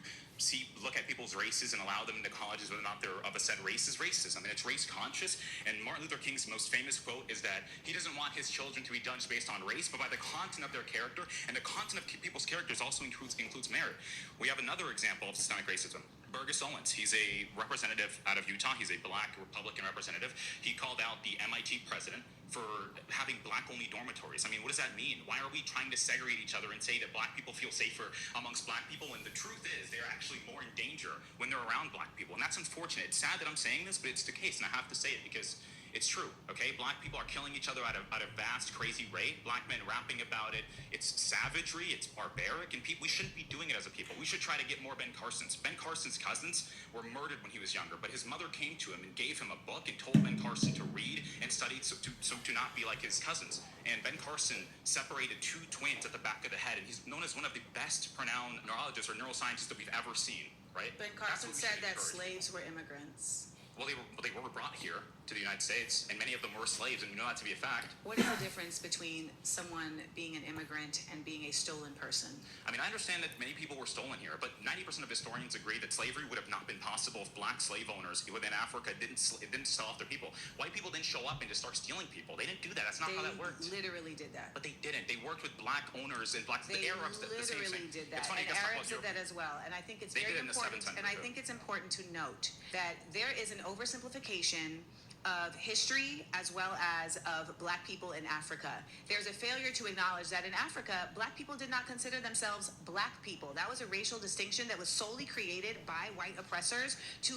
look at people's races and allow them into colleges whether or not they're of a said race is racism. And it's race conscious. And Martin Luther King's most famous quote is that he doesn't want his children to be judged based on race, but by the content of their character. And the content of people's characters also includes merit. We have another example of systemic racism. Burgess Owens, he's a representative out of Utah. He's a black Republican representative. He called out the MIT president for having black-only dormitories. I mean, what does that mean? Why are we trying to segregate each other and say that black people feel safer amongst black people? And the truth is, they're actually more in danger when they're around black people. And that's unfortunate. It's sad that I'm saying this, but it's the case, and I have to say it because it's true, okay? Black people are killing each other at a vast, crazy rate. Black men rapping about it. It's savagery. It's barbaric. And we shouldn't be doing it as a people. We should try to get more Ben Carson's. Ben Carson's cousins were murdered when he was younger, but his mother came to him and gave him a book and told Ben Carson to read and study so to not be like his cousins. And Ben Carson separated 2 twins at the back of the head, and he's known as one of the best pronounced neurologists or neuroscientists that we've ever seen, right? Ben Carson said that slaves were immigrants. Well, they were brought here to the United States, and many of them were slaves, and we know that to be a fact. What is the difference between someone being an immigrant and being a stolen person? I mean, I understand that many people were stolen here, but 90% of historians agree that slavery would have not been possible if black slave owners within Africa didn't sell off their people. White people didn't show up and just start stealing people. They didn't do that. That's not how that worked. They literally did that. But they didn't. They worked with black owners and the Arabs. Literally did that. It's funny, and let's talk Arabs about did that as well. And I think it's They very did it in the important. 7th And I century. think it's important to note that there is an oversimplification of history as well as of black people in Africa. There's a failure to acknowledge that in Africa, black people did not consider themselves black people. That was a racial distinction that was solely created by white oppressors to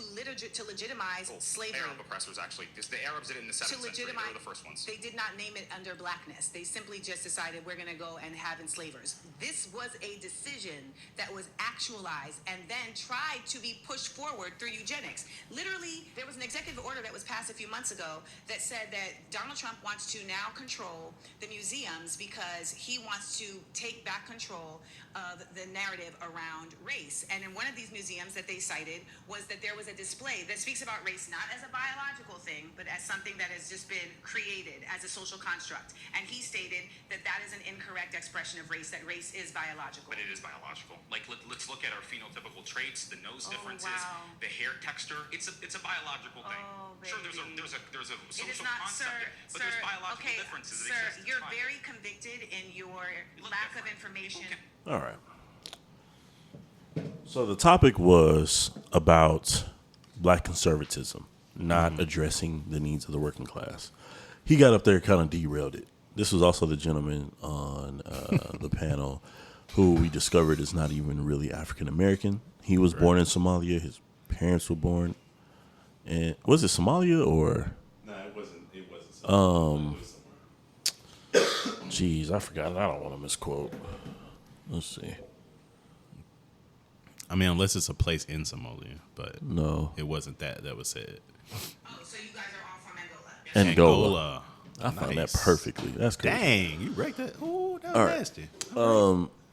legitimize slavery. Arab oppressors, actually. The Arabs did it in the 7th century. They were the first ones. They did not name it under blackness. They simply just decided we're going to go and have enslavers. This was a decision that was actualized and then tried to be pushed forward through eugenics. Literally, there was an executive order that was passed a few months ago that said that Donald Trump wants to now control the museums because he wants to take back control of the narrative around race. And in one of these museums that they cited was that there was a display that speaks about race not as a biological thing, but as something that has just been created as a social construct. And he stated that that is an incorrect expression of race, that race is biological. But it is biological. Like, let's look at our phenotypical traits, the nose differences, wow. the hair texture. It's a biological thing. Sure, there's a social concept, but there's biological differences. Sir, you're very convicted in your lack of information. Okay. All right. So the topic was about black conservatism, not addressing the needs of the working class. He got up there, kind of derailed it. This was also the gentleman on the panel who we discovered is not even really African American. He was born in Somalia. His parents were born in, was it Somalia or? No, it wasn't. It wasn't. Geez, I forgot. I don't want to misquote. Let's see. I mean, unless it's a place in Somalia, but No. it wasn't that was said. Oh, so you guys are all from Angola? Angola. I found that Nice. perfectly. That's good. Dang, you wrecked that. Oh, that was All right. nasty.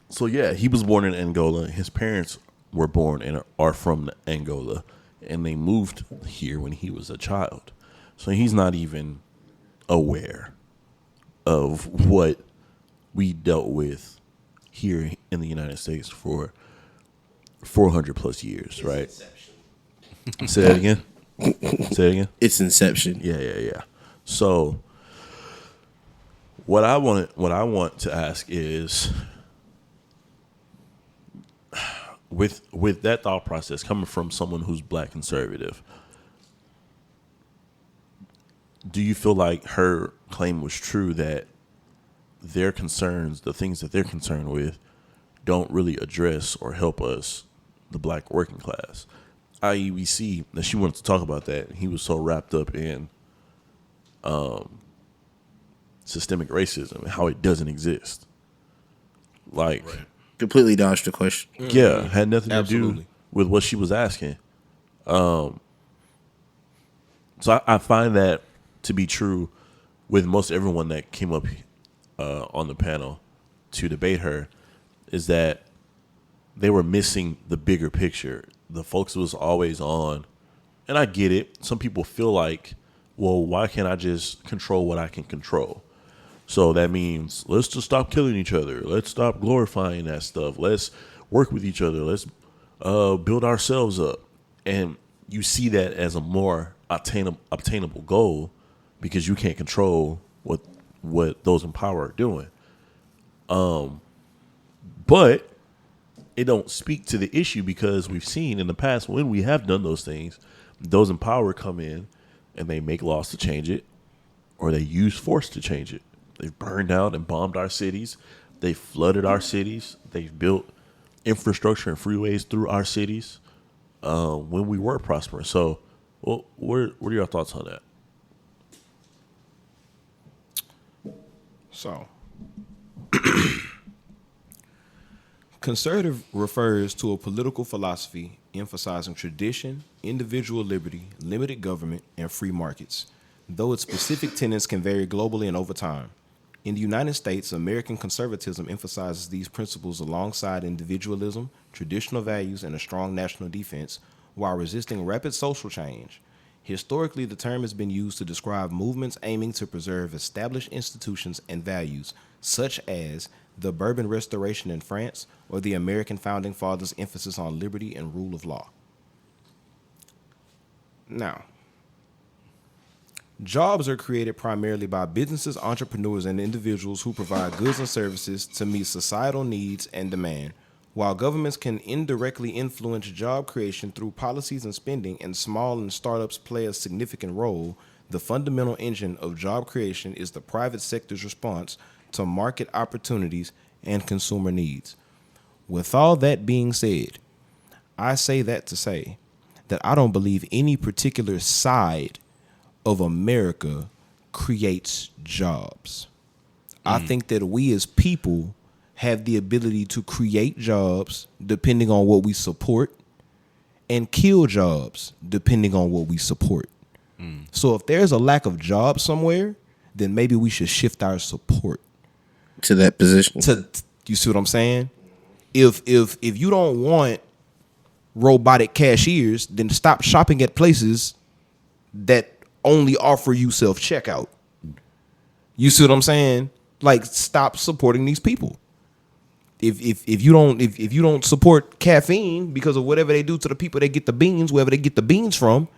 So yeah, he was born in Angola. His parents were born and are from Angola, and they moved here when he was a child. So he's not even aware of what we dealt with here in the United States for 400 plus years, right? Say that again. Say it again. It's Inception. Yeah. So what I want to ask is, with that thought process coming from someone who's black conservative, do you feel like her claim was true that their concerns, the things that they're concerned with, don't really address or help us, the black working class? I.e., we see that she wanted to talk about that. And he was so wrapped up in systemic racism and how it doesn't exist. Like, Completely dodged the question. yeah, had nothing to Absolutely. do with what she was asking. So I find that to be true with most everyone that came up on the panel to debate her, is that they were missing the bigger picture. The folks was always on, and I get it. Some people feel like, well, why can't I just control what I can control? So that means let's just stop killing each other. Let's stop glorifying that stuff. Let's work with each other. Let's build ourselves up. And you see that as a more obtainable goal because you can't control what those in power are doing. But it don't speak to the issue because we've seen in the past when we have done those things, those in power come in and they make laws to change it, or they use force to change it. They've burned down and bombed our cities. They flooded our cities. They've built infrastructure and freeways through our cities when we were prosperous. So, what are your thoughts on that? So, conservative refers to a political philosophy emphasizing tradition, individual liberty, limited government, and free markets, though its specific tenets can vary globally and over time. In the United States, American conservatism emphasizes these principles alongside individualism, traditional values, and a strong national defense, while resisting rapid social change. Historically, the term has been used to describe movements aiming to preserve established institutions and values, such as the Bourbon Restoration in France or the American Founding Fathers' emphasis on liberty and rule of law. Now, jobs are created primarily by businesses, entrepreneurs, and individuals who provide goods and services to meet societal needs and demand. While governments can indirectly influence job creation through policies and spending, and small and startups play a significant role, the fundamental engine of job creation is the private sector's response to market opportunities and consumer needs. With all that being said, I say that to say that I don't believe any particular side of America creates jobs. I think that we as people have the ability to create jobs depending on what we support and kill jobs depending on what we support. So if there's a lack of jobs somewhere, then maybe we should shift our support To that position. you see what I'm saying? If you don't want robotic cashiers, then stop shopping at places that only offer you self-checkout. You see what I'm saying? Like, stop supporting these people. If you don't support caffeine because of whatever they do to the people that get the beans, wherever they get the beans from,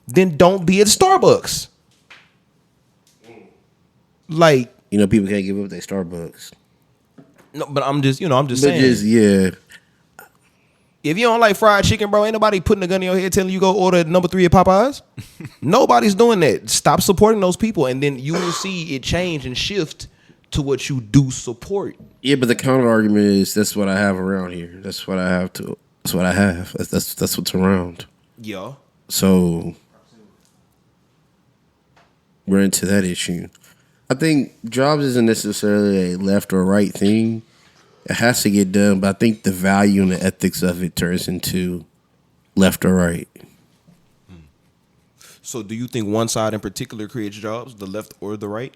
then don't be at Starbucks. Like, People can't give up their Starbucks. no, but I'm just But saying. just, yeah. If you don't like fried chicken, bro, ain't nobody putting a gun in your head telling you go order number 3 at Popeyes. Nobody's doing that. Stop supporting those people, and then you will see it change and shift to what you do support. Yeah, but the counter argument is that's what I have around here. That's what I have. That's what's around. Yeah. So we're into that issue. I think jobs isn't necessarily a left or right thing. It has to get done, but I think the value and the ethics of it turns into left or right. So do you think one side in particular creates jobs, the left or the right?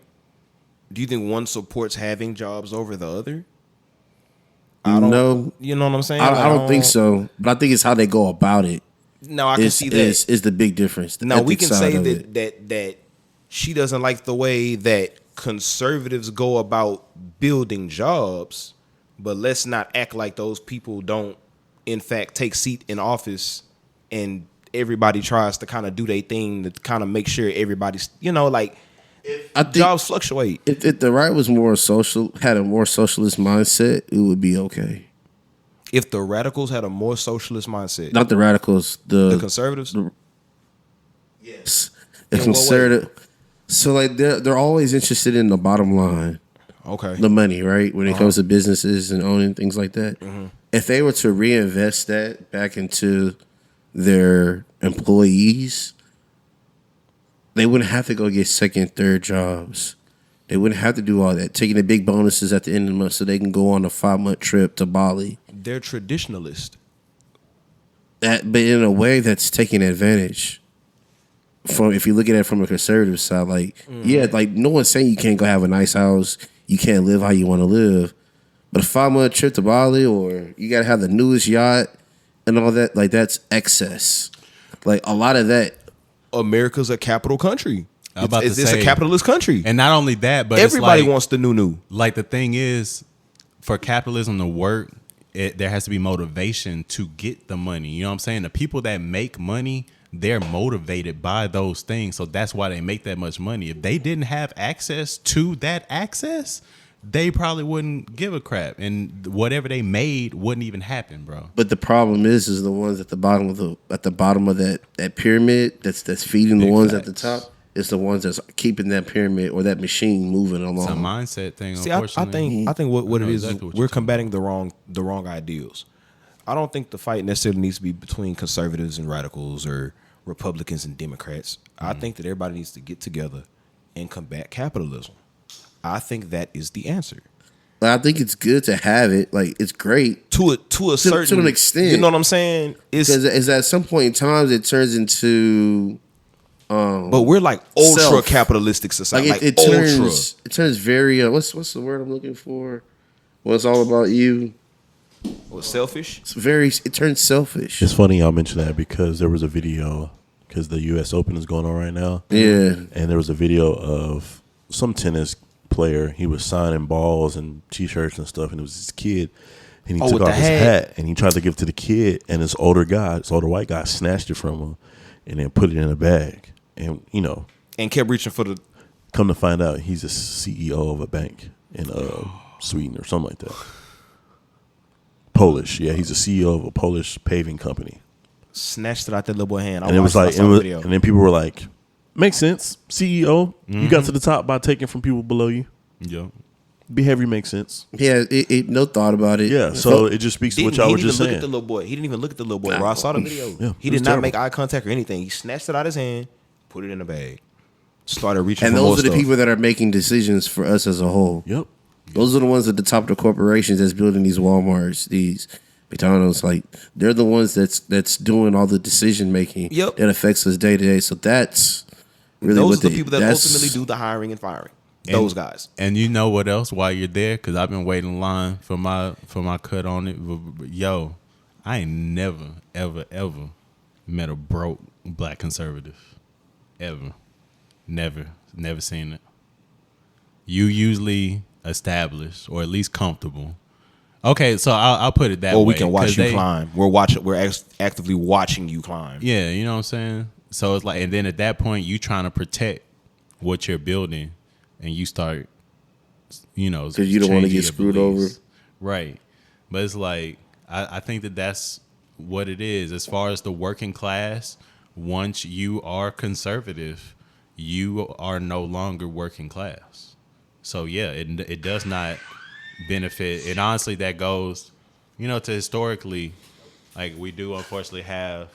Do you think one supports having jobs over the other? No. You know what I'm saying? I don't think so, but I think it's how they go about it. No, I can see that. Is the big difference. The Now we ethics can side say of it. that she doesn't like the way that conservatives go about building jobs, but let's not act like those people don't, in fact, take seat in office and everybody tries to kind of do their thing to kind of make sure everybody's, I think jobs fluctuate. If the right was more social, had a more socialist mindset, it would be okay. If the radicals had a more socialist mindset, Not the radicals, the conservatives, yes. In If what conservative, So like they're always interested in the bottom line, Okay. the money, right? When it comes to businesses and owning things like that. If they were to reinvest that back into their employees, they wouldn't have to go get second, third jobs. They wouldn't have to do all that, taking the big bonuses at the end of the month so they can go on a 5-month trip to Bali. They're traditionalist. But in a way that's taking advantage. From if you look at it from a conservative side, like yeah, like no one's saying you can't go have a nice house, you can't live how you want to live, but a 5-month trip to Bali, or you got to have the newest yacht and all that, like that's excess. Like a lot of that. America's a capital country. About to It's say, a capitalist country. and not only that, but everybody it's like, wants the new. Like the thing is, for capitalism to work, there has to be motivation to get the money. You know what I'm saying? The people that make money, they're motivated by those things, so that's why they make that much money. If they didn't have access to that access, they probably wouldn't give a crap, and whatever they made wouldn't even happen, bro. But the problem is the ones at the bottom of that pyramid that's feeding the ones at the top. It's the ones that's keeping that pyramid or that machine moving along. It's a mindset thing. See, I think what it is exactly what we're you're combating the wrong ideals. I don't think the fight necessarily needs to be between conservatives and radicals or Republicans and Democrats. I think that everybody needs to get together and combat capitalism. I think that is the answer. I think it's good to have it. Like it's great to a certain to an extent. You know what I'm saying? Because at some point in time it turns into. But we're like ultra capitalistic society. Like it turns very. What's the word I'm looking for? Well, it's all about you. What, selfish? It turns selfish. It's funny y'all mention that because there was a video because the U.S. Open is going on right now. Yeah, and there was a video of some tennis player. He was signing balls and T-shirts and stuff, and it was this kid. And he took off his hat and he tried to give it to the kid, and this older white guy, snatched it from him and then put it in a bag. And and kept reaching for the. Come to find out, he's a CEO of a bank in Sweden or something like that. Polish, yeah, he's a CEO of a Polish paving company. Snatched it out that little boy hand. And it was like, and then people were like, "Makes sense, CEO. You got to the top by taking from people below you. Yeah, behavior makes sense. Yeah, it no thought about it. Yeah, so it just speaks to what y'all were just saying. Look at the little boy. He didn't even look at the little boy. Bro, I saw the video. Yeah, he did not make eye contact or anything. He snatched it out of his hand, put it in a bag, started reaching. And for those are the stuff. people that are making decisions for us as a whole. Yep. Those are the ones at the top of the corporations that's building these Walmarts, these McDonald's. Like they're the ones that's doing all the decision making that affects us day to day. So that's really those are the people that ultimately do the hiring and firing. Those guys. And you know what else? While you're there, because I've been waiting in line for my cut on it. Yo, I ain't never ever met a broke black conservative. Ever, never seen it. You usually established or at least comfortable. Okay, so I'll put it that way. Or we can watch you climb. We're actively watching you climb. Yeah, you know what I'm saying? So it's like, and then at that point, you trying to protect what you're building, and you start, because you don't want to get screwed over. Right. But it's like, I think that's what it is. As far as the working class, once you are conservative, you are no longer working class. So yeah, it does not benefit. And honestly, that goes, to historically, like we do unfortunately have,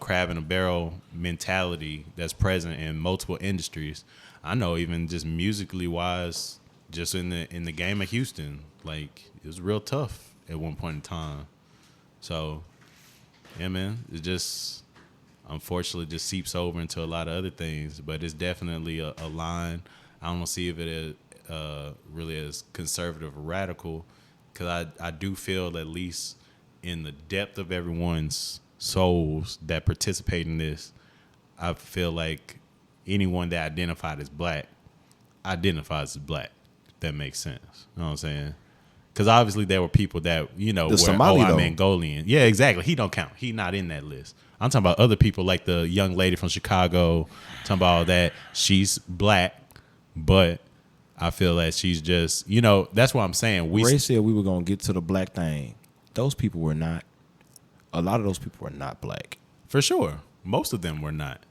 crab in a barrel mentality that's present in multiple industries. I know even just musically wise, just in the game of Houston, like it was real tough at one point in time. So yeah, man, it just unfortunately just seeps over into a lot of other things. But it's definitely a line. I don't see if it is really as conservative or radical, because I do feel, at least in the depth of everyone's souls that participate in this, I feel like anyone that identifies as black. If that makes sense. You know what I'm saying? Because obviously there were people that, were Somali, I'm Mongolian. Yeah, exactly. He don't count. He not in that list. I'm talking about other people like the young lady from Chicago. Talking about all that. She's black, but I feel that she's just, that's what I'm saying. Ray said we were going to get to the black thing. Those people were not. A lot of those people were not black. For sure. Most of them were not.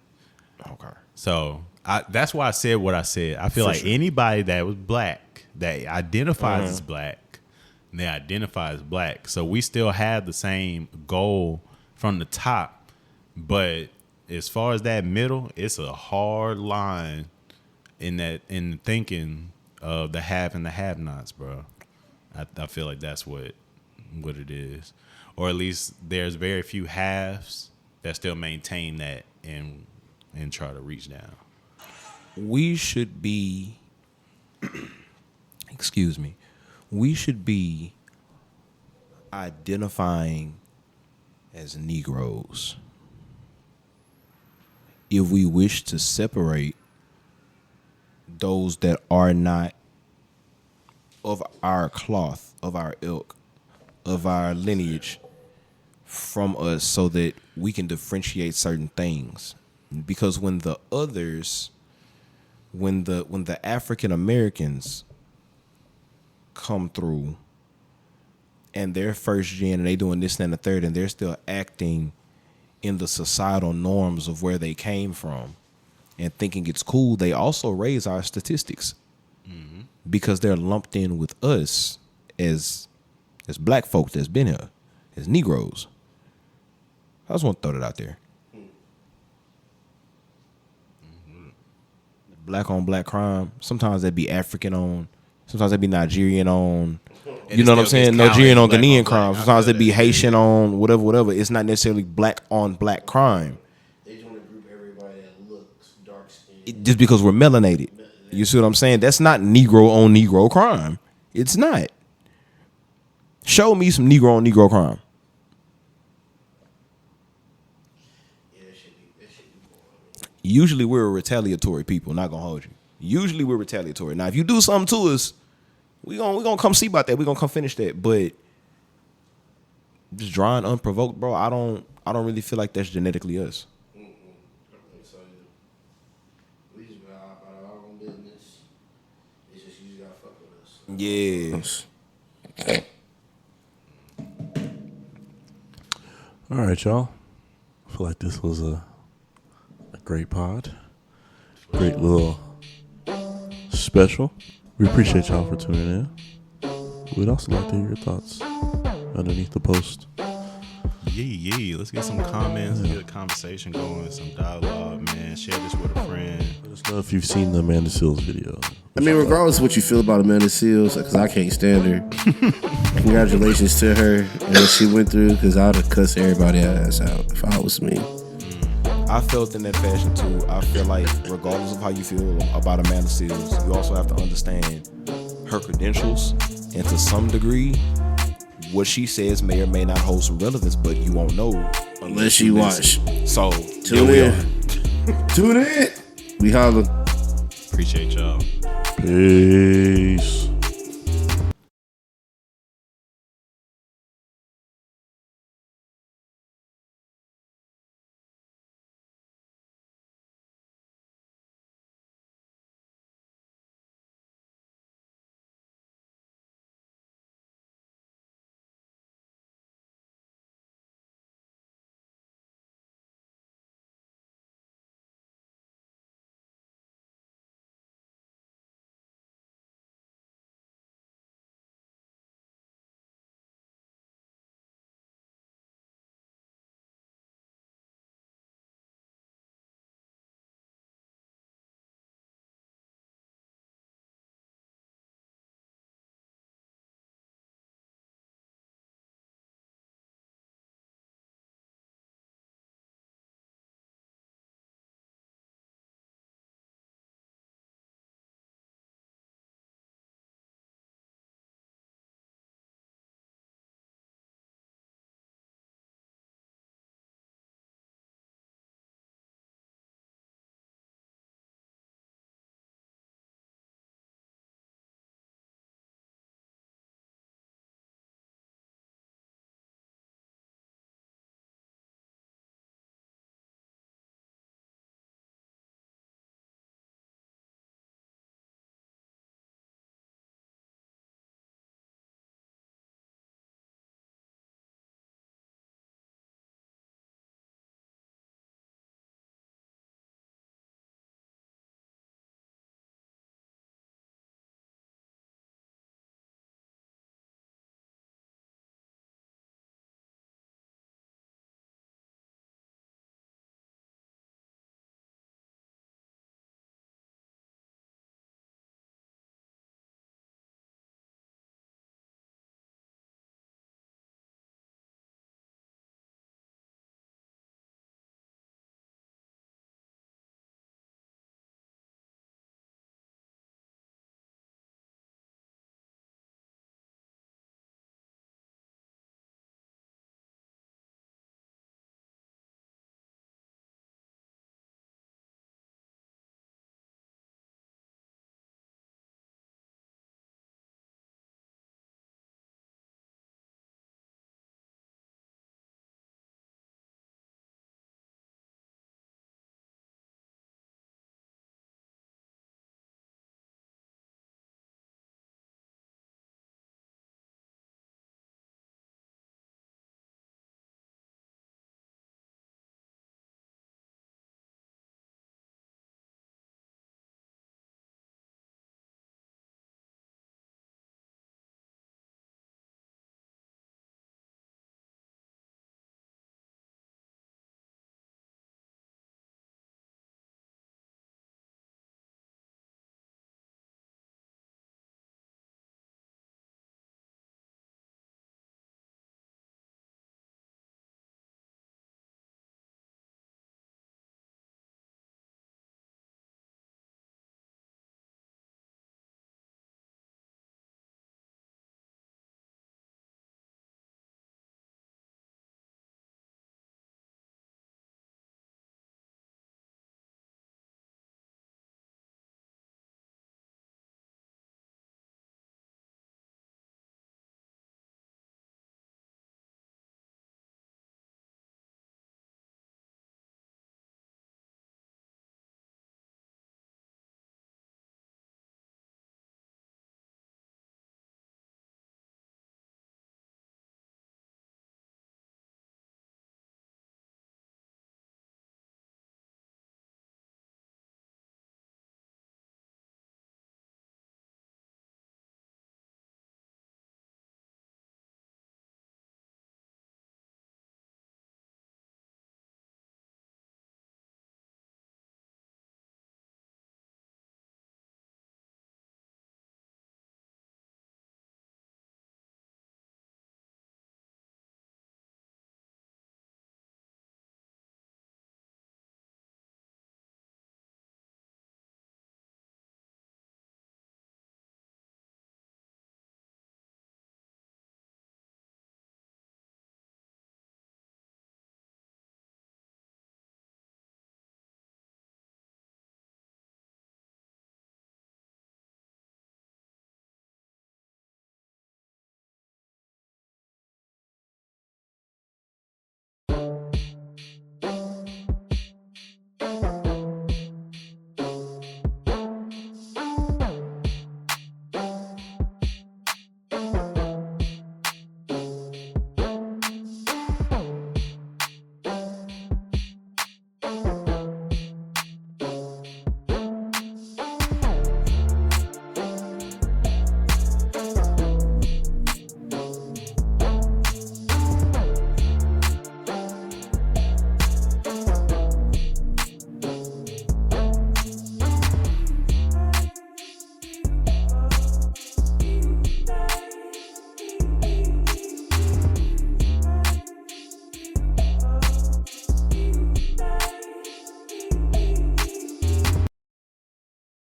Okay. So, That's why I said what I said. I feel like anybody that was black, that identifies as black, they identify as black. So we still have the same goal from the top, but as far as that middle, it's a hard line in the thinking of the have and the have-nots, bro. I feel like that's what it is, or at least there's very few haves that still maintain that and try to reach down. We should be, excuse me, we should be identifying as Negroes if we wish to separate those that are not of our cloth, of our ilk, of our lineage from us, so that we can differentiate certain things. Because when the others, when the African Americans come through and they're first gen and they doing this and the third, and they're still acting in the societal norms of where they came from and thinking it's cool, they also raise our statistics because they're lumped in with us as black folk that's been here, as Negroes. I just want to throw that out there. Black on black crime. Sometimes that'd be African on. Sometimes that'd be Nigerian on. You know what I'm saying? Nigerian on Ghanaian crime. Sometimes it'd be Haitian on whatever. It's not necessarily black on black crime. They just want to group everybody that looks dark skinned. Just because we're melanated. You see what I'm saying? That's not Negro on Negro crime. It's not. Show me some Negro on Negro crime. Yeah, that should be boring. Usually we're a retaliatory people, not gonna hold you. Usually we're retaliatory. Now if you do something to us, we gonna come see about that. We gonna come finish that. But just drawing unprovoked, bro, I don't really feel like that's genetically us. I don't think so either. We just go out our own business. It's just you just gotta fuck with us. Yeah. All right, y'all. I feel like this was a great pod. Great little special. We appreciate y'all for tuning in. We'd also like to hear your thoughts underneath the post. Yeah. Let's get some comments, get a conversation going, some dialogue, man. Share this with a friend. Let us know if you've seen the Amanda Seals video. I mean, regardless of what you feel about Amanda Seals, because I can't stand her. Congratulations to her and what she went through, because I'd have cussed everybody ass out if I was me. I felt in that fashion too. I feel like regardless of how you feel about Amanda Seals, you also have to understand her credentials, and to some degree, what she says may or may not hold some relevance, but you won't know Unless you watch. So Tune in. Tune in. We holla. Appreciate y'all. Peace.